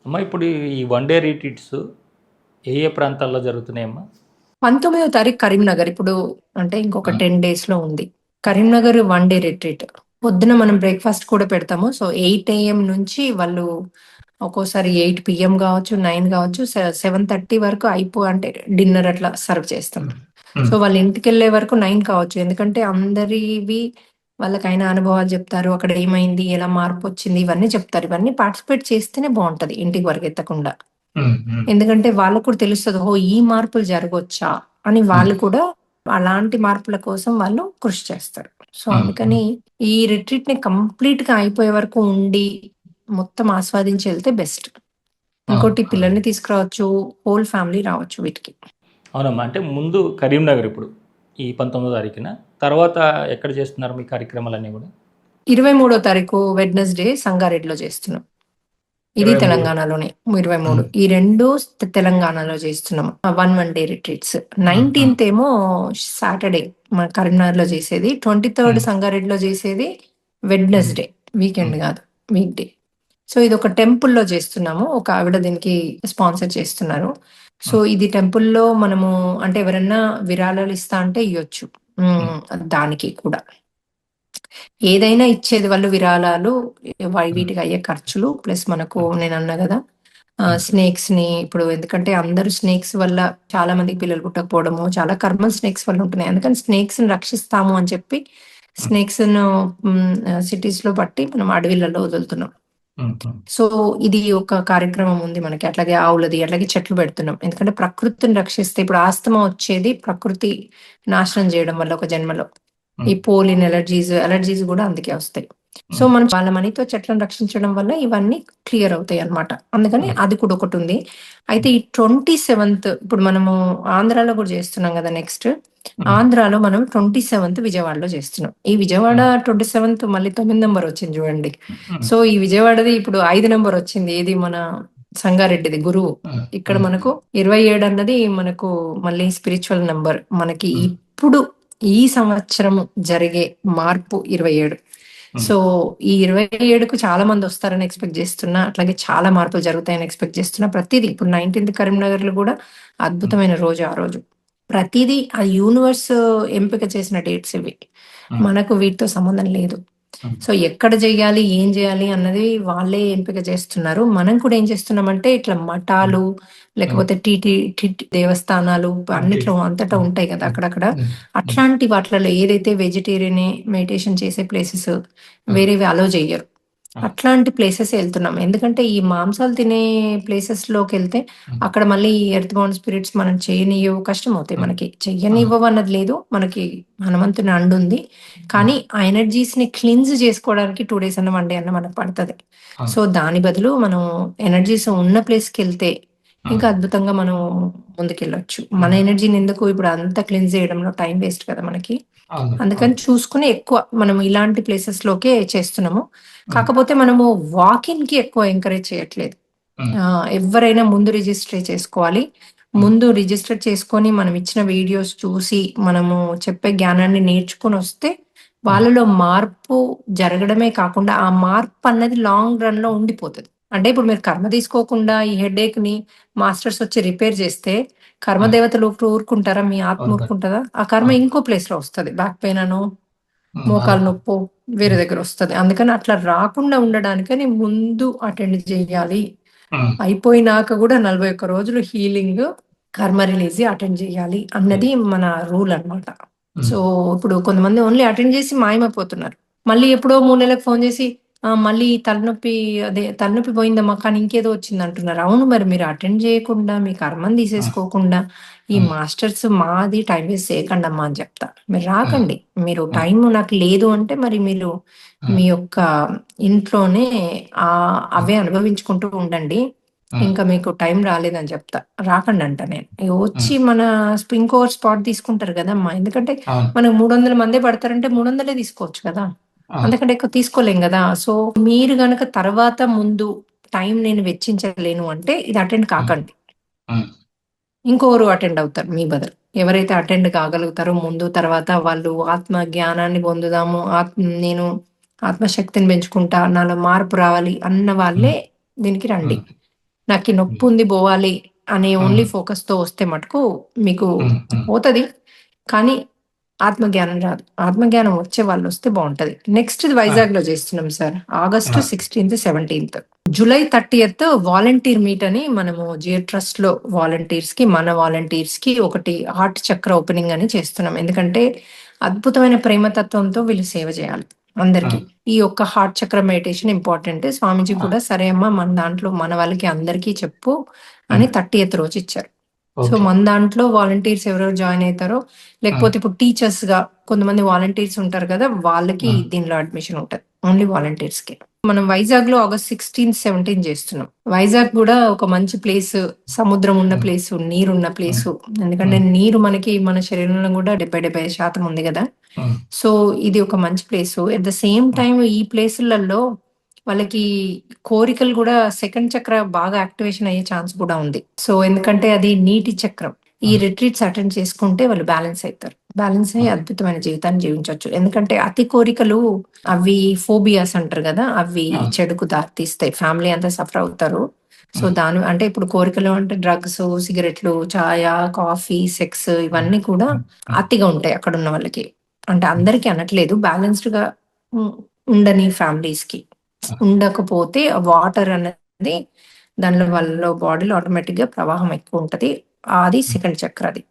అమ్మ ఇప్పుడు ఈ వన్ డే రిట్రీట్స్ ఏ ఏ ప్రాంతాల్లో జరుగుతున్నాయమ్మా? 19వ తారీఖు కరీంనగర్. ఇప్పుడు అంటే ఇంకొక హ్మ్. 10 డేస్ లో ఉంది. Karimnagar one day retreat. పొద్దున మనం బ్రేక్ఫాస్ట్ కూడా పెడతాము. సో 8 AM నుంచి వాళ్ళు ఒక్కోసారి 8 PM కావచ్చు, 9 కావచ్చు, 7:30 వరకు అంటే డిన్నర్ అట్లా సర్వ్ చేస్తాం. హ్మ్. హ్మ్. సో వాళ్ళ ఇంటికి వెళ్ళే వరకు 9 కావచ్చు. ఎందుకంటే అందరివి వాళ్ళకైన అనుభవాలు చెప్తారు. అక్కడ ఏమైంది, ఎలా మార్పు వచ్చింది, ఇవన్నీ చెప్తారు. ఇవన్నీ పార్టిసిపేట్ చేస్తేనే బాగుంటది, ఇంటికి పరిగెత్తకుండా. హ్మ్. హ్మ్. ఎందుకంటే వాళ్ళకు కూడా తెలుస్తది. ఓహో! ఈ మార్పులు జరగొచ్చా అని హ్మ్. వాళ్ళు కూడా అలాంటి మార్పుల కోసం వాళ్ళు కృషి చేస్తారు. సో, హ్మ్. హ్మ్. అందుకని ఈ రిట్రీట్‌ని కంప్లీట్‌గా అయిపోయే వరకు ఉండి, మొత్తం ఆస్వాదించి ఎళ్తే బెస్ట్. అవును. ఇంకోటి అవును. పిల్లల్ని తీసుకురావచ్చు, హోల్ ఫ్యామిలీ రావచ్చు వీటికి. అవునమ్మా. అంటే ముందు కరీంనగర్ ఇప్పుడు ఈ 19వ తారీఖున. తర్వాత ఎక్కడ చేస్తున్నారు మీ కార్యక్రమాలన్నీ గూడా? 23 తారీఖు వెడ్నెస్‌డే సంగారెడ్డిలో చేస్తున్నాం. ఇది 23. తెలంగాణలోనే. 23 హ్మ్. ఈ 2 తెలంగాణలో చేస్తున్నాం. One day retreats. హ్మ్. హ్మ్. 19థ్ ఏమో సాటర్‌డే మన కరీంనగర్‌లో చేసేది. 23 హ్మ్. సంగారెడ్డిలో చేసేది హ్మ్. వెడ్నెస్‌డే. హ్మ్. వీకెండ్ కాదు. వీక్‌డే. సో ఇదొక టెంపుల్‌లో చేస్తున్నాము. ఒక ఆవిడ దీనికి స్పాన్సర్ చేస్తున్నారు. సో హ్మ్. ఇది టెంపుల్‌లో మనము అంటే ఎవరన్నా విరాళాలు ఇస్తా అంటే ఇయ్యొచ్చు. హ్మ్. హ్మ్. దానికి కూడా. ఏదైనా ఇచ్చేది వాళ్ళు విరాళాలు, హ్మ్. వీటికి అయ్యే ఖర్చులు ప్లస్ మనకు హ్మ్. నేనన్నా గదా! హ్మ్. స్నేక్స్‌ని ఇప్పుడు ఎందుకంటే అందరూ స్నేక్స్ వల్ల చాలా మందికి పిల్లలు పుట్టకపోవడము, చాలా కర్మలు స్నేక్స్ వల్ల ఉంటున్నాయి. అందుకని స్నేక్స్‌ని రక్షిస్తాము అని చెప్పి హ్మ్. స్నేక్స్‌ను సిటీస్‌లో పట్టి మనం అడవిలలో వదులుతున్నాం. హ్మ్. హ్మ్. సో, ఇది ఒక కార్యక్రమం ఉంది మనకి. అట్లాగే ఆవులది, అట్లాగే చెట్లు పెడుతున్నాం. ఎందుకంటే ప్రకృతిని రక్షిస్తే ఇప్పుడు ఆస్తమా వచ్చేది ప్రకృతి నాశనం చేయడం వల్ల ఒక జన్మలో. ఈ హ్మ్. పోలిన్ అలర్జీస్ గూడా అందుకే వస్తాయి. సో, హ్మ్. మనం వాళ్ళ మనీతో చెట్లను రక్షించడం వల్ల ఇవన్నీ క్లియర్ అవుతాయన్నమాట. అందుకని హ్మ్. అది కూడా ఒకటుంది. అయితే హ్మ్. ఈ 27థ్ ఇప్పుడు మనము ఆంధ్రాలో గూడా చేస్తున్నాం గదా! నెక్స్ట్. హ్మ్. ఆంధ్రాలో మనం 27థ్ విజయవాడలో చేస్తున్నాం. ఈ విజయవాడ హ్మ్. 27థ్ మళ్ళీ 9 నంబర్ వచ్చింది చూడండి. హ్మ్. సో, ఈ విజయవాడది ఇప్పుడు 5 నంబర్ వచ్చింది. ఏది మన సంగారెడ్డిది గురువు. హ్మ్. ఇక్కడ హ్మ్. మనకు 27 అన్నది మనకు మళ్ళీ స్పిరిచ్యువల్ నంబర్. మనకి హ్మ్. ఇప్పుడు ఈ సంవత్సరం జరిగే మార్పు 27. హ్మ్. సో, ఈ 27కు చాలా మందొస్తారని ఎక్స్‌పెక్ట్ జేస్తున్నా. అట్లాగే చాలా మార్పులు జరుగుతాయని ఎక్స్‌పెక్ట్ జేస్తున్నా. ప్రతీదీ ఇప్పుడు 19థ్ కరీంనగర్‌లో గూడా హ్మ్. అద్భుతమైన రోజు ఆ రోజు. ప్రతీదీ ఆ యూనివర్స్ ఎంపిక చేసిన డేట్స్ ఇవి. హ్మ్. మనకు వీటితో సంబంధం లేదు. హ్మ్. సో, ఎక్కడ జేయాలి, ఏం జేయాలి అన్నది వాళ్ళే ఎంపిక చేస్తున్నారు. మనం కూడా ఏం చేస్తున్నామంటే ఇట్లా హ్మ్. మఠాలు, హ్మ్. లేకపోతే టీటీ దేవస్థానాలు అంటే అన్నిట్లో అంతటా హ్మ్. ఉంటాయి గదా! హ్మ్. అక్కడక్కడ. హ్మ్. హ్మ్. అట్లాంటి వాటిలలో ఏదైతే వెజిటేరియనే మెడిటేషన్ చేసే ప్లేసెస్ హ్మ్. వేరేవి అలో చెయ్యరు. హ్మ్. అట్లాంటి ప్లేసెసే ఎళ్తున్నాం. ఎందుకంటే ఈ మాంసాలు తినే ప్లేసెస్‌లోకెళ్తే హ్మ్. అక్కడ మళ్ళీ ఎర్త్ బౌండ్ స్పిరిట్స్ మనం చేయనియ్యవు, కష్టమవుతాయి హ్మ్. మనకి. అవును. చెయ్యనివ్వవు అన్నది లేదు. మనకి హనుమంతుని అండుంది. హ్మ్. కానీ ఆ ఎనర్జీస్‌ని క్లెన్స్ చేసుకోవడానికి 2 డేస్ అన్నా, 1 డే అన్నా మనకు పడతది. అవును. సో, దాని బదులు మనం ఎనర్జీస్ ఉన్న ప్లేస్‌కెళ్తే హ్మ్. ఇంకా అద్భుతంగా మనం ముందుకెళ్ళొచ్చు. మన హ్మ్. ఎనర్జీని ఎందుకు ఇప్పుడు అంతా క్లెన్స్ చేయడంలో టైం వేస్ట్ కదా మనకి. అవును. అందుకని అవును. చూసుకొని ఎక్కువ మనం ఇలాంటి ప్లేసెస్‌లోకే చేస్తున్నాము. హ్మ్. కాకపోతే మనము వాకిన్‌కి ఎక్కువ ఎంకరేజ్ చేయట్లేదు. హ్మ్. ఎవ్వరైనా ముందు రిజిస్టర్ చేసుకోవాలి. హ్మ్. ముందు రిజిస్టర్ చేసుకొని మనం ఇచ్చిన వీడియోస్ చూసి, మనము చెప్పే జ్ఞానాన్ని నేర్చుకొనొస్తే హ్మ్. వాళ్ళలో మార్పు జరగడమే కాకుండా, ఆ మార్పన్నది లాంగ్ రన్‌లో ఉండిపోతది. అంటే ఇప్పుడు మీరు కర్మ తీసుకోకుండా ఈ హెడేక్‌ని మాస్టర్స్ వచ్చి రిపేర్ చేస్తే, కర్మ ఆ! దేవతలు ఊరుకుంటారా? మీ ఆత్మ అవును. ఊరుకుంటదా? ఆ కర్మ అవును. ఇంకో ప్లేస్‌లో వస్తది. బ్యాక్ పెయిన్ అనో, హ్మ్. మోకాలు అదొక నొప్పో వేరే హ్మ్. దగ్గరొస్తది. అందుకని అట్లా రాకుండా ఉండడానికని ముందు అటెండ్ జేయాలి. హ్మ్. అయిపోయినాక గూడా 41 రోజులు హీలింగ్, కర్మ రిలీజ్ అటెండ్ జేయాలి హ్మ్. అన్నది మన రూల్ అన్నమాట. హ్మ్. సో, ఇప్పుడు కొంతమంది ఓన్లీ అటెండ్ జేసి మాయమైపోతున్నారు. మళ్ళీ ఎప్పుడో 3 నెలలకు ఫోను జేసి మళ్ళీ తలనొప్పి తలనొప్పి పోయిందమ్మా కానీ ఇంకేదో వచ్చిందంటున్నారు. అవును మరి మీరు అటెండ్ జేయకుండా, మీ కర్మని హ్మ్. తీసేసుకోకుండా, ఈ హ్మ్. మాస్టర్స్ మాది టైమ్ వేస్ట్ చేయకండమ్మా అని జెప్తా. మీరు హ్మ్. రాకండి. మీరు హ్మ్. టైము నాకు లేదు అంటే మరి మీరు హ్మ్. మీ యొక్క ఇంట్లోనే హ్మ్. అవే అనుభవించుకుంటూ ఉండండి. హ్మ్. ఇంకా మీకు టైం రాలేదని చెప్తా. రాకండంట నేను. ఇగ హ్మ్. వచ్చి మన ఇంకోరు స్పాట్ తీసుకుంటారు గదమ్మా! ఎందుకంటే అవును. మనకు 300 మందే పడతారంటే 300 తీసుకోవచ్చు కదా! అవును. అంతకంటే ఎక్కువ తీసుకోలేం గదా! సో, మీరు గనక తర్వాత ముందు టైం నేను వెచ్చించలేను అంటే ఇది అటెండ్ హ్మ్. కాకండి. హ్మ్. ఇంకొకరు అటెండ్ అవుతారు మీ బదులు. ఎవరైతే అటెండ్ కాగలుగుతారో ముందు, తర్వాత వాళ్ళు ఆత్మ జ్ఞానాన్ని పొందుదాము, నేను ఆత్మశక్తిని పెంచుకుంటా, నాలో మార్పు రావాలి అన్న హ్మ్. వాళ్ళే దీనికి రండి. హ్మ్. నాకు ఈ నొప్పి ఉంది పోవాలి అనే ఓన్లీ ఫోకస్ తో వస్తే మటుకు మీకు పోతుంది, కానీ ఆత్మజ్ఞానం రాదు. ఆత్మజ్ఞానం వచ్చే వాళ్ళు వస్తే బాగుంటది. నెక్స్ట్ వైజాగ్ లో చేస్తున్నాం sir, August 16th 17th. July 30th volunteer meet అని మనము జియో ట్రస్ట్ లో వాలంటీర్స్ కి, మన వాలంటీర్స్ కి ఒకటి హార్ట్ చక్ర ఓపెనింగ్ అని చేస్తున్నాం. ఎందుకంటే అద్భుతమైన ప్రేమతత్వంతో వీళ్ళు సేవ చేయాలి అందరికి. ఈ ఒక్క హార్ట్ చక్ర మెడిటేషన్ ఇంపార్టెంట్. స్వామీజీ కూడా సరే అమ్మా మన దాంట్లో మన వాళ్ళకి అందరికీ చెప్పు అని 30th రోజు ఇచ్చారు. సో మన దాంట్లో వాలంటీర్స్ ఎవరెవరు జాయిన్ అవుతారో, లేకపోతే ఇప్పుడు టీచర్స్ గా కొంతమంది వాలంటీర్స్ ఉంటారు కదా, వాళ్ళకి దీనిలో అడ్మిషన్ ఉంటుంది, ఓన్లీ వాలంటీర్స్ కి. మనం వైజాగ్ లో ఆగస్ట్ 16, 17 చేస్తున్నాం. వైజాగ్ కూడా ఒక మంచి ప్లేస్, సముద్రం ఉన్న ప్లేస్, నీరు ఉన్న ప్లేస్. ఎందుకంటే నీరు మనకి మన శరీరంలో కూడా 70% ఉంది కదా. సో ఇది ఒక మంచి place. At the same time ఈ ప్లేసులలో వాళ్ళకి కోరికలు కూడా సెకండ్ చక్ర బాగా యాక్టివేషన్ అయ్యే ఛాన్స్ కూడా ఉంది. సో ఎందుకంటే అది నీటి చక్రం. ఈ రిట్రీట్స్ అటెండ్ చేసుకుంటే వాళ్ళు బ్యాలెన్స్ అవుతారు. బ్యాలెన్స్ అయ్యి అద్భుతమైన జీవితాన్ని జీవించవచ్చు. ఎందుకంటే అతి కోరికలు అవి ఫోబియాస్ అంటారు కదా, అవి చెడుకు దారితీస్తాయి, ఫ్యామిలీ అంతా సఫర్ అవుతారు. సో దాని అంటే ఇప్పుడు కోరికలు అంటే డ్రగ్స్, సిగరెట్లు, ఛాయ, కాఫీ, సెక్స్ ఇవన్నీ కూడా అతిగా ఉంటాయి అక్కడ ఉన్న వాళ్ళకి. అంటే అందరికీ అనట్లేదు, బ్యాలెన్స్డ్ గా ఉండని ఫ్యామిలీస్ కి. ఉండకపోతే వాటర్ అనేది దానిలో వాళ్ళ బాడీలో ఆటోమేటిక్ గా ప్రవాహం ఎక్కువ ఉంటది. అది సెకండ్ చక్ర. అది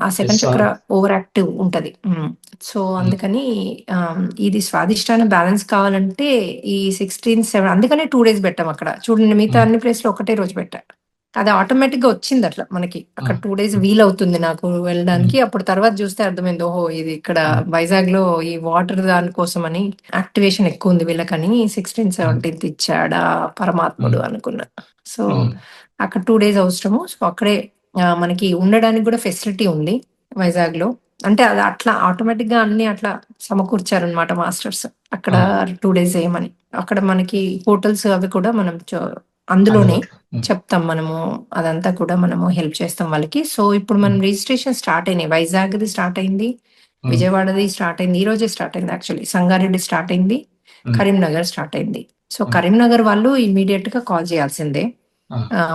ఆ సెకండ్ చక్ర ఓవర్ యాక్టివ్ ఉంటది. సో అందుకని ఇది స్వాదిష్టాన బ్యాలెన్స్ కావాలంటే ఈ 16, 7 అందుకనే 2 days పెట్టాం అక్కడ. చూడండి మిగతా అన్ని ప్లేస్ లో ఒకటే రోజు పెట్టా. అది ఆటోమేటిక్ గా వచ్చింది అట్లా మనకి. అక్కడ 2 days వీలవుతుంది నాకు వెళ్ళడానికి. అప్పుడు తర్వాత చూస్తే అర్థమైంది, ఓహో ఇది ఇక్కడ వైజాగ్ లో ఈ వాటర్ దానికోసం అని యాక్టివేషన్ ఎక్కువ ఉంది వీళ్ళకని 16, 17 ఇచ్చాడా పరమాత్ముడు అనుకున్నా. సో అక్కడ 2 days అవసరము. సో అక్కడే మనకి ఉండడానికి కూడా ఫెసిలిటీ ఉంది వైజాగ్ లో. అంటే అది అట్లా ఆటోమేటిక్ గా అన్ని అట్లా సమకూర్చారనమాట మాస్టర్స్ అక్కడ 2 days ఏమని. అక్కడ మనకి హోటల్స్ అవి కూడా మనం అందులోనే చెప్తాం మనము, అదంతా కూడా మనము హెల్ప్ చేస్తాం వాళ్ళకి. సో ఇప్పుడు మనం రిజిస్ట్రేషన్ స్టార్ట్ అయినాయి. వైజాగ్ది స్టార్ట్ అయింది, విజయవాడది స్టార్ట్ అయింది, ఈ రోజే స్టార్ట్ అయింది యాక్చువల్లీ. సంగారెడ్డి స్టార్ట్ అయింది, కరీంనగర్ స్టార్ట్ అయింది. సో కరీంనగర్ వాళ్ళు ఇమీడియట్ గా కాల్ చేయాల్సిందే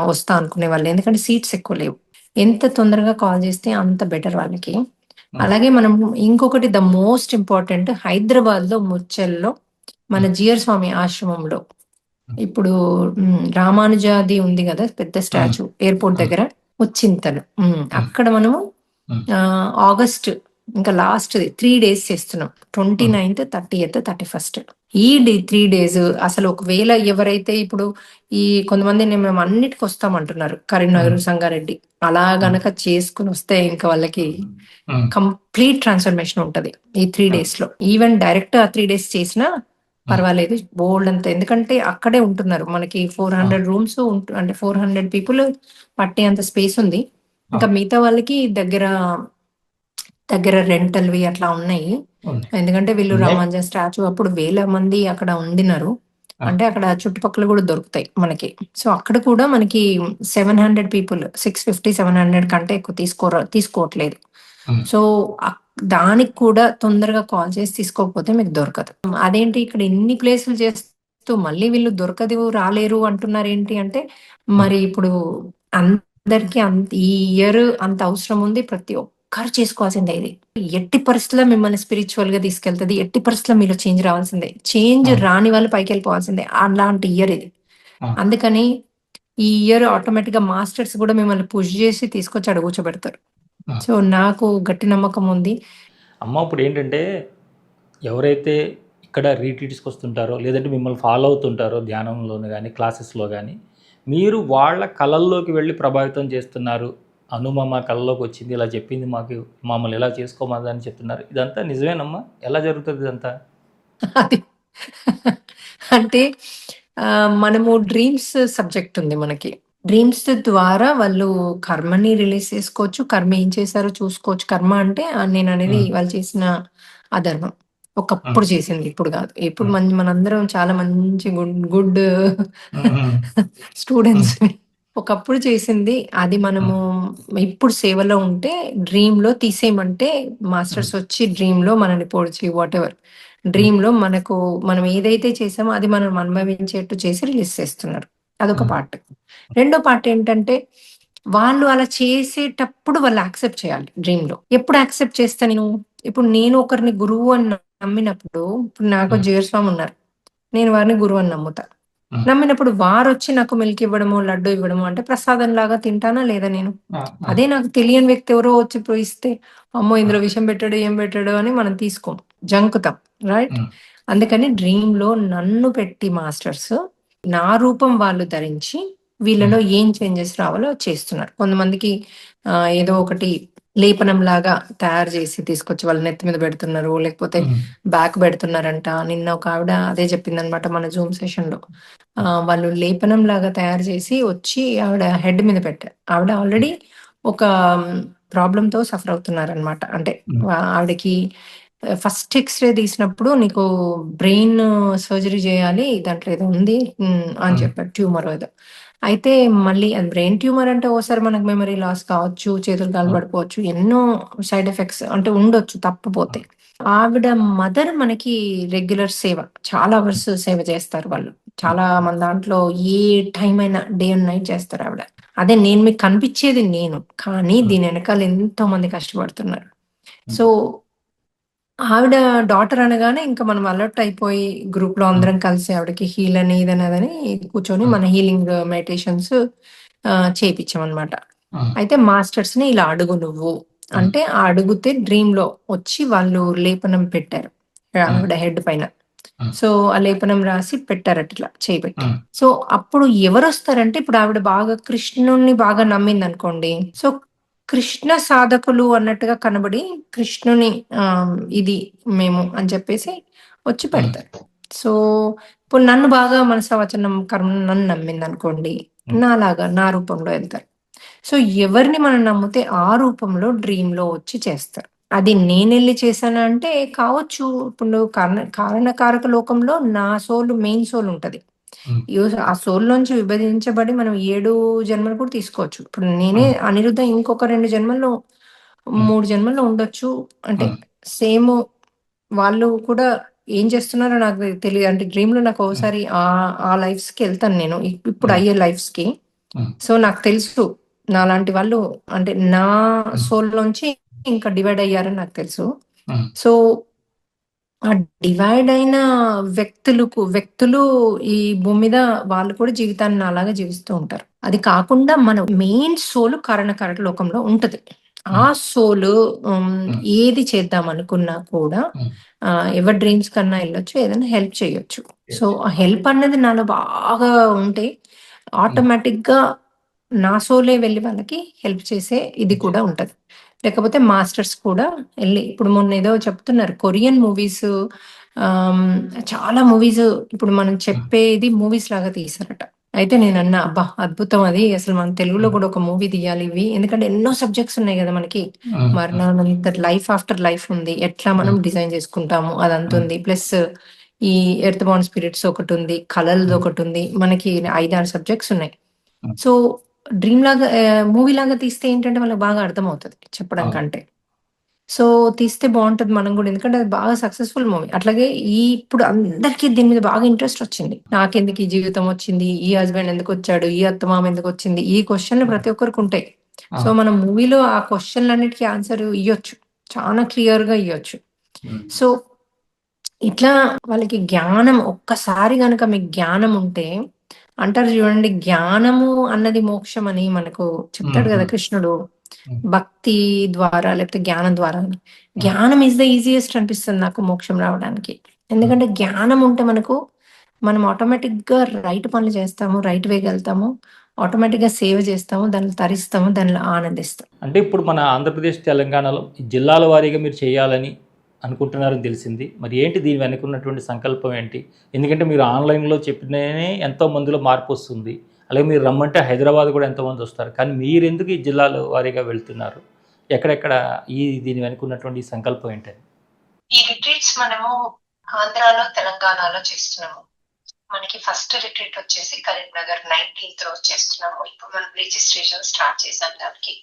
వస్తా అనుకునే వాళ్ళు, ఎందుకంటే సీట్స్ ఎక్కువ లేవు. ఎంత తొందరగా కాల్ చేస్తే అంత బెటర్ వాళ్ళకి. అలాగే మనం ఇంకొకటి ద మోస్ట్ ఇంపార్టెంట్, హైదరాబాద్ లో ముచ్చెల్లో మన జియర్ స్వామి ఆశ్రమంలో ఇప్పుడు రామానుజాది ఉంది కదా పెద్ద స్టాచ్యూ ఎయిర్పోర్ట్ దగ్గర, ముచ్చింతలు. అక్కడ మనము ఆగస్ట్ ఇంకా లాస్ట్ 3 days చేస్తున్నాం. 29th, 30th, 31st. ఈ 3 days అసలు ఒకవేళ ఎవరైతే ఇప్పుడు ఈ కొంతమంది మేము అన్నిటికి వస్తామంటున్నారు, కరీంనగర్, సంగారెడ్డి, అలా గనక చేసుకుని వస్తే ఇంకా వాళ్ళకి కంప్లీట్ ట్రాన్స్ఫర్మేషన్ ఉంటది ఈ 3 days లో. ఈవెన్ డైరెక్ట్ ఆ 3 days చేసినా పర్వాలేదు, బోల్డ్ అంత. ఎందుకంటే అక్కడే ఉంటున్నారు మనకి 400 rooms అంటే 400 people పట్టే అంత స్పేస్ ఉంది. ఇంకా మిగతా వాళ్ళకి దగ్గర దగ్గర రెంటల్వి అట్లా ఉన్నాయి. ఎందుకంటే వీళ్ళు రామానుజ స్టాచ్యూ అప్పుడు 1000 మంది అక్కడ ఉండినారు. అంటే అక్కడ చుట్టుపక్కల కూడా దొరుకుతాయి మనకి. సో అక్కడ కూడా మనకి 700 people, 650, 700 కంటే ఎక్కువ తీసుకోవట్లేదు. సో దానికి కూడా తొందరగా కాల్ చేసి తీసుకోకపోతే మీకు దొరకదు. అదేంటి ఇక్కడ ఇన్ని ప్లేసులు చేస్తూ మళ్ళీ వీళ్ళు దొరకదు, రాలేరు అంటున్నారు ఏంటి అంటే, మరి ఇప్పుడు అందరికి ఈ ఇయర్ అంత అవసరం ఉంది, ప్రతి ఒక్కరు చేసుకోవాల్సిందే. ఇది ఎట్టి పరిస్థితుల్లో మిమ్మల్ని స్పిరిచువల్ గా తీసుకెళ్తుంది, ఎట్టి పరిస్థితుల్లో మీలో చేంజ్ రావాల్సిందే. చేంజ్ రాని వాళ్ళు పైకి వెళ్ళిపోవాల్సిందే, అలాంటి ఇయర్ ఇది. అందుకని ఈ ఇయర్ ఆటోమేటిక్ గా మాస్టర్స్ కూడా మిమ్మల్ని పుష్ చేసి తీసుకొచ్చి అడుగు కూర్చోబెడతారు. సో నాకు గట్టి నమ్మకం ఉంది. అమ్మ ఇప్పుడు ఏంటంటే ఎవరైతే ఇక్కడ రీట్రీట్స్కి వస్తుంటారో, లేదంటే మిమ్మల్ని ఫాలో అవుతుంటారో ధ్యానంలోను కానీ క్లాసెస్లో కానీ, మీరు వాళ్ళ కళల్లోకి వెళ్ళి ప్రభావితం చేస్తున్నారు. అనుమ మా కళలోకి వచ్చింది, ఇలా చెప్పింది, మమ్మల్ని ఎలా చేసుకోమని చెప్తున్నారు. ఇదంతా నిజమేనమ్మా? ఎలా జరుగుతుంది ఇదంతా? అది అంటే మనము డ్రీమ్స్ సబ్జెక్ట్ ఉంది మనకి. డ్రీమ్స్ ద్వారా వాళ్ళు కర్మని రిలీజ్ చేసుకోవచ్చు, కర్మ ఏం చేశారో చూసుకోవచ్చు. కర్మ అంటే నేను అనేది వాళ్ళు చేసిన అధర్మం, ఒకప్పుడు చేసింది, ఇప్పుడు కాదు. ఇప్పుడు మనందరం చాలా మంచి గుడ్ స్టూడెంట్స్. ఒకప్పుడు చేసింది అది మనము ఇప్పుడు సేవలో ఉంటే డ్రీమ్ లో తీసేయమంటే మాస్టర్స్ వచ్చి డ్రీమ్ లో మనల్ని పొడిచి వాట్ ఎవర్ డ్రీమ్ లో మనం ఏదైతే చేసామో అది మనం అనుభవించేట్టు చేసి రిలీజ్ చేస్తున్నారు. అదొక పార్ట్. రెండో పార్ట్ ఏంటంటే వాళ్ళు అలా చేసేటప్పుడు వాళ్ళు యాక్సెప్ట్ చేయాలి డ్రీమ్‌లో. ఎప్పుడు యాక్సెప్ట్ చేస్తా నేను? ఇప్పుడు నేను ఒకరిని గురువు అని నమ్మినప్పుడు, ఇప్పుడు నాకు జీయర్ స్వామి ఉన్నారు. నేను వారిని గురువు అని నమ్ముతా. నమ్మినప్పుడు వారొచ్చి నాకు మిల్క్ ఇవ్వడము, లడ్డు ఇవ్వడము అంటే ప్రసాదంలాగా తింటానా లేదా నేను? అదే నాకు తెలియని వ్యక్తి ఎవరో వచ్చి ఇప్పుడు ఇస్తే, అమ్మో! ఇందులో విషం పెట్టాడు, ఏం పెట్టాడు అని మనం తీసుకోం. జంకుతాం. రైట్? అందుకని డ్రీమ్‌లో నన్ను పెట్టి మాస్టర్స్ నా రూపం వాళ్ళు ధరించి వీళ్ళలో ఏం చేంజెస్ రావాలో చేస్తున్నారు. కొంతమందికి ఏదో ఒకటి లేపనంలాగా తయారు చేసి తీసుకొచ్చి వాళ్ళ నెత్తి మీద పెడుతున్నారు. లేకపోతే బ్యాక్ పెడుతున్నారంట. నిన్న ఒక ఆవిడ అదే చెప్పిందనమాట మన జూమ్ సెషన్‌లో. వాళ్ళు లేపనంలాగా తయారు చేసి వచ్చి ఆవిడ హెడ్ మీద పెట్టారు. ఆవిడ ఆల్రెడీ ఒక ప్రాబ్లమ్‌తో సఫర్ అవుతున్నారనమాట. అంటే ఆవిడకి ఫస్ట్ ఎక్స్‌రే తీసినప్పుడు నీకు బ్రెయిన్ సర్జరీ చేయాలి. దాంట్లో ఏదో ఉంది అని చెప్పారు. ట్యూమరో ఏదో. అయితే మళ్ళీ అది బ్రెయిన్ ట్యూమర్ అంటే ఓసారి మనకు మెమరీ లాస్ కావచ్చు, చేతులు కాళ్ళు పడిపోవచ్చు. ఎన్నో సైడ్ ఎఫెక్ట్స్ అంటే ఉండొచ్చు తప్పపోతే. ఆవిడ మదర్ మనకి రెగ్యులర్ సేవ. చాలా అవర్స్ సేవ చేస్తారు వాళ్ళు. చాలా మన దాంట్లో ఏ టైం అయినా డే అండ్ నైట్ చేస్తారు ఆవిడ. అదే నేను మీకు కనిపించేది నేను. కానీ దీని వెనకాల ఎంతో మంది కష్టపడుతున్నారు. సో ఆవిడ డాటర్ అనగానే ఇంకా మనం అలర్ట్ అయిపోయి గ్రూప్‌లో అందరం కలిసి ఆవిడకి హీల్ అని ఇదని అదని కూర్చొని మన హీలింగ్ మెడిటేషన్స్ చేపిచ్చామనమాట. అయితే మాస్టర్స్‌ని ఇలా అడుగు నువ్వు అంటే అడిగితే డ్రీమ్‌లో వచ్చి వాళ్ళు లేపనం పెట్టారు. ఆవిడ హెడ్ పైన. సో ఆ లేపనం రాసి పెట్టారట ఇట్లా చేయి పెట్టి. సో అప్పుడు ఎవరొస్తారంటే ఇప్పుడు ఆవిడ బాగా కృష్ణుడిని బాగా నమ్మిందనుకోండి. సో కృష్ణ సాధకులు అన్నట్టుగా కనబడి కృష్ణుని ఇది మేము అని చెప్పేసి వచ్చి పెడతారు. సో ఇప్పుడు నన్ను బాగా మనసా వచనం కర్మ నన్ను నమ్మిందనుకోండి. నాలాగా నా రూపంలో వెళ్తారు. సో ఎవరిని మనం నమ్మితే ఆ రూపంలో డ్రీమ్‌లో వచ్చి చేస్తారు. అది నేనెళ్లి చేశానా అంటే కావచ్చు. ఇప్పుడు కారణకారక లోకంలో నా సోల్ మెయిన్ సోల్ ఉంటది. ఆ సోల్‌లోంచి విభజించబడి మనం 7 జన్మలు కూడా తీసుకోవచ్చు. ఇప్పుడు నేనే అనిరుద్ధ ఇంకొక 2 జన్మల్లో 3 జన్మల్లో ఉండొచ్చు. అంటే సేమ్ వాళ్ళు కూడా ఏం చేస్తున్నారో నాకు తెలీదు. అంటే డ్రీమ్‌లో నాకు ఓసారి ఆ లైఫ్స్‌కి ఎళ్తాను నేను. ఇప్పుడు అయ్యే లైఫ్స్‌కి. సో నాకు తెలుసు. నాలాంటి వాళ్ళు అంటే నా సోల్‌లోంచి ఇంకా డివైడ్ అయ్యారని నాకు తెలుసు. సో ఆ డివైడ్ అయిన వ్యక్తులు ఈ భూమి మీద వాళ్ళు కూడా జీవితాన్ని నాలాగా జీవిస్తూ ఉంటారు. అది కాకుండా మన మెయిన్ సోల్ కారణకారక లోకంలో ఉంటది. ఆ సోల్ ఏది చేద్దాం అనుకున్నా కూడా ఎవరి డ్రీమ్స్ కన్నా ఎళ్ళొచ్చు. ఏదైనా హెల్ప్ చేయొచ్చు. సో ఆ హెల్ప్ అన్నది నాలో బాగా ఉంటే ఆటోమేటిక్‌గా నా సోలే వెళ్లి వాళ్ళకి హెల్ప్ చేసే ఇది కూడా ఉంటది. లేకపోతే మాస్టర్స్ కూడా ఎళ్లి ఇప్పుడు మొన్న ఏదో చెప్తున్నారు కొరియన్ మూవీస్ ఆహ్, చాలా మూవీస్ ఇప్పుడు మనం చెప్పేది మూవీస్ లాగా తీశారట. అయితే నేనన్నా అబ్బా! అద్భుతం అది. అసలు మన తెలుగులో కూడా ఒక మూవీ తీయాలి ఇవి. ఎందుకంటే ఎన్నో సబ్జెక్ట్స్ ఉన్నాయి గదా! మనకి. మరణానంతర లైఫ్ ఆఫ్టర్ లైఫ్ ఉంది. ఎట్లా మనం డిజైన్ చేసుకుంటాము అదంతుంది. ప్లస్ ఈ ఎర్త్ బౌండ్ స్పిరిట్స్ ఒకటుంది. కలలదొకటుంది. మనకి 5, 6 సబ్జెక్ట్స్ ఉన్నాయి. సో డ్రీమ్ లాగా మూవీ లాగా తీస్తే ఏంటంటే వాళ్ళకి బాగా అర్థమవుతది చెప్పడం కంటే. సో తీస్తే బావుంటది మనం గూడా. ఎందుకంటే అది బాగా సక్సెస్‌ఫుల్ మూవీ. అట్లాగే ఇప్పుడు అందరికీ దీని మీద బాగా ఇంట్రెస్ట్ వచ్చింది. నాకెందుకు ఈ జీవితం వచ్చింది? ఈ హస్బెండ్ ఎందుకొచ్చాడు? ఈ అత్తమామ ఎందుకొచ్చింది? ఈ క్వెషన్‌లు ప్రతి ఒక్కరికి ఉంటాయి. సో మనం మూవీలో ఆ క్వెషన్‌లన్నిటికి ఆన్సర్ ఇయ్యొచ్చు. చాలా క్లియర్‌గా ఇయ్యొచ్చు. సో ఇట్లా వాళ్ళకి జ్ఞానం ఒక్కసారి గనక మీకు జ్ఞానం ఉంటే అంటారు చూడండి జ్ఞానము అన్నది మోక్షం అని మనకు చెప్తాడు కదా కృష్ణుడు. భక్తి ద్వారా లేకపోతే జ్ఞానం ద్వారా అని. జ్ఞానం ఈస్ ద ఈజియెస్ట్ అనిపిస్తుంది నాకు మోక్షం రావడానికి. ఎందుకంటే జ్ఞానం ఉంటే మనం ఆటోమేటిక్‌గా రైట్ పనులు చేస్తాము. రైట్ వేకెళ్తాము. ఆటోమేటిక్‌గా సేవ చేస్తాము. దానిలో తరిస్తాము. దానిలో ఆనందిస్తాం. అంటే ఇప్పుడు మన ఆంధ్రప్రదేశ్, తెలంగాణలో ఈ జిల్లాల వారీగా మీరు చేయాలని అనుకుంటున్నారని తెలిసింది. మరి ఏంటి దీని వెనక ఉన్నటువంటి సంకల్పం ఏంటి? ఎందుకంటే మీరు ఆన్‌లైన్‌లో చెప్పిననే ఎంతో మందిలో మార్పొస్తుంది. అలాగే మీరు రమ్మంటే హైదరాబాద్ కూడా ఎంతోమంది వస్తారు. కానీ మీరెందుకు ఈ జిల్లాల వారీగా వెళ్తున్నారు? ఎక్కడెక్కడ దీని వెనక ఉన్నటువంటి ఈ సంకల్పం ఏంటని? ఈ రిట్రీట్స్ మనము ఆంధ్రాలో, తెలంగాణలో చేస్తున్నాము. మనకి ఫస్ట్ రిట్రీట్ వచ్చేసి కరీంనగర్ 19th రోజు చేస్తున్నాము. ఇప్పుడు మనం రిజిస్ట్రేషన్ స్టార్ట్ చేసాం దానికి.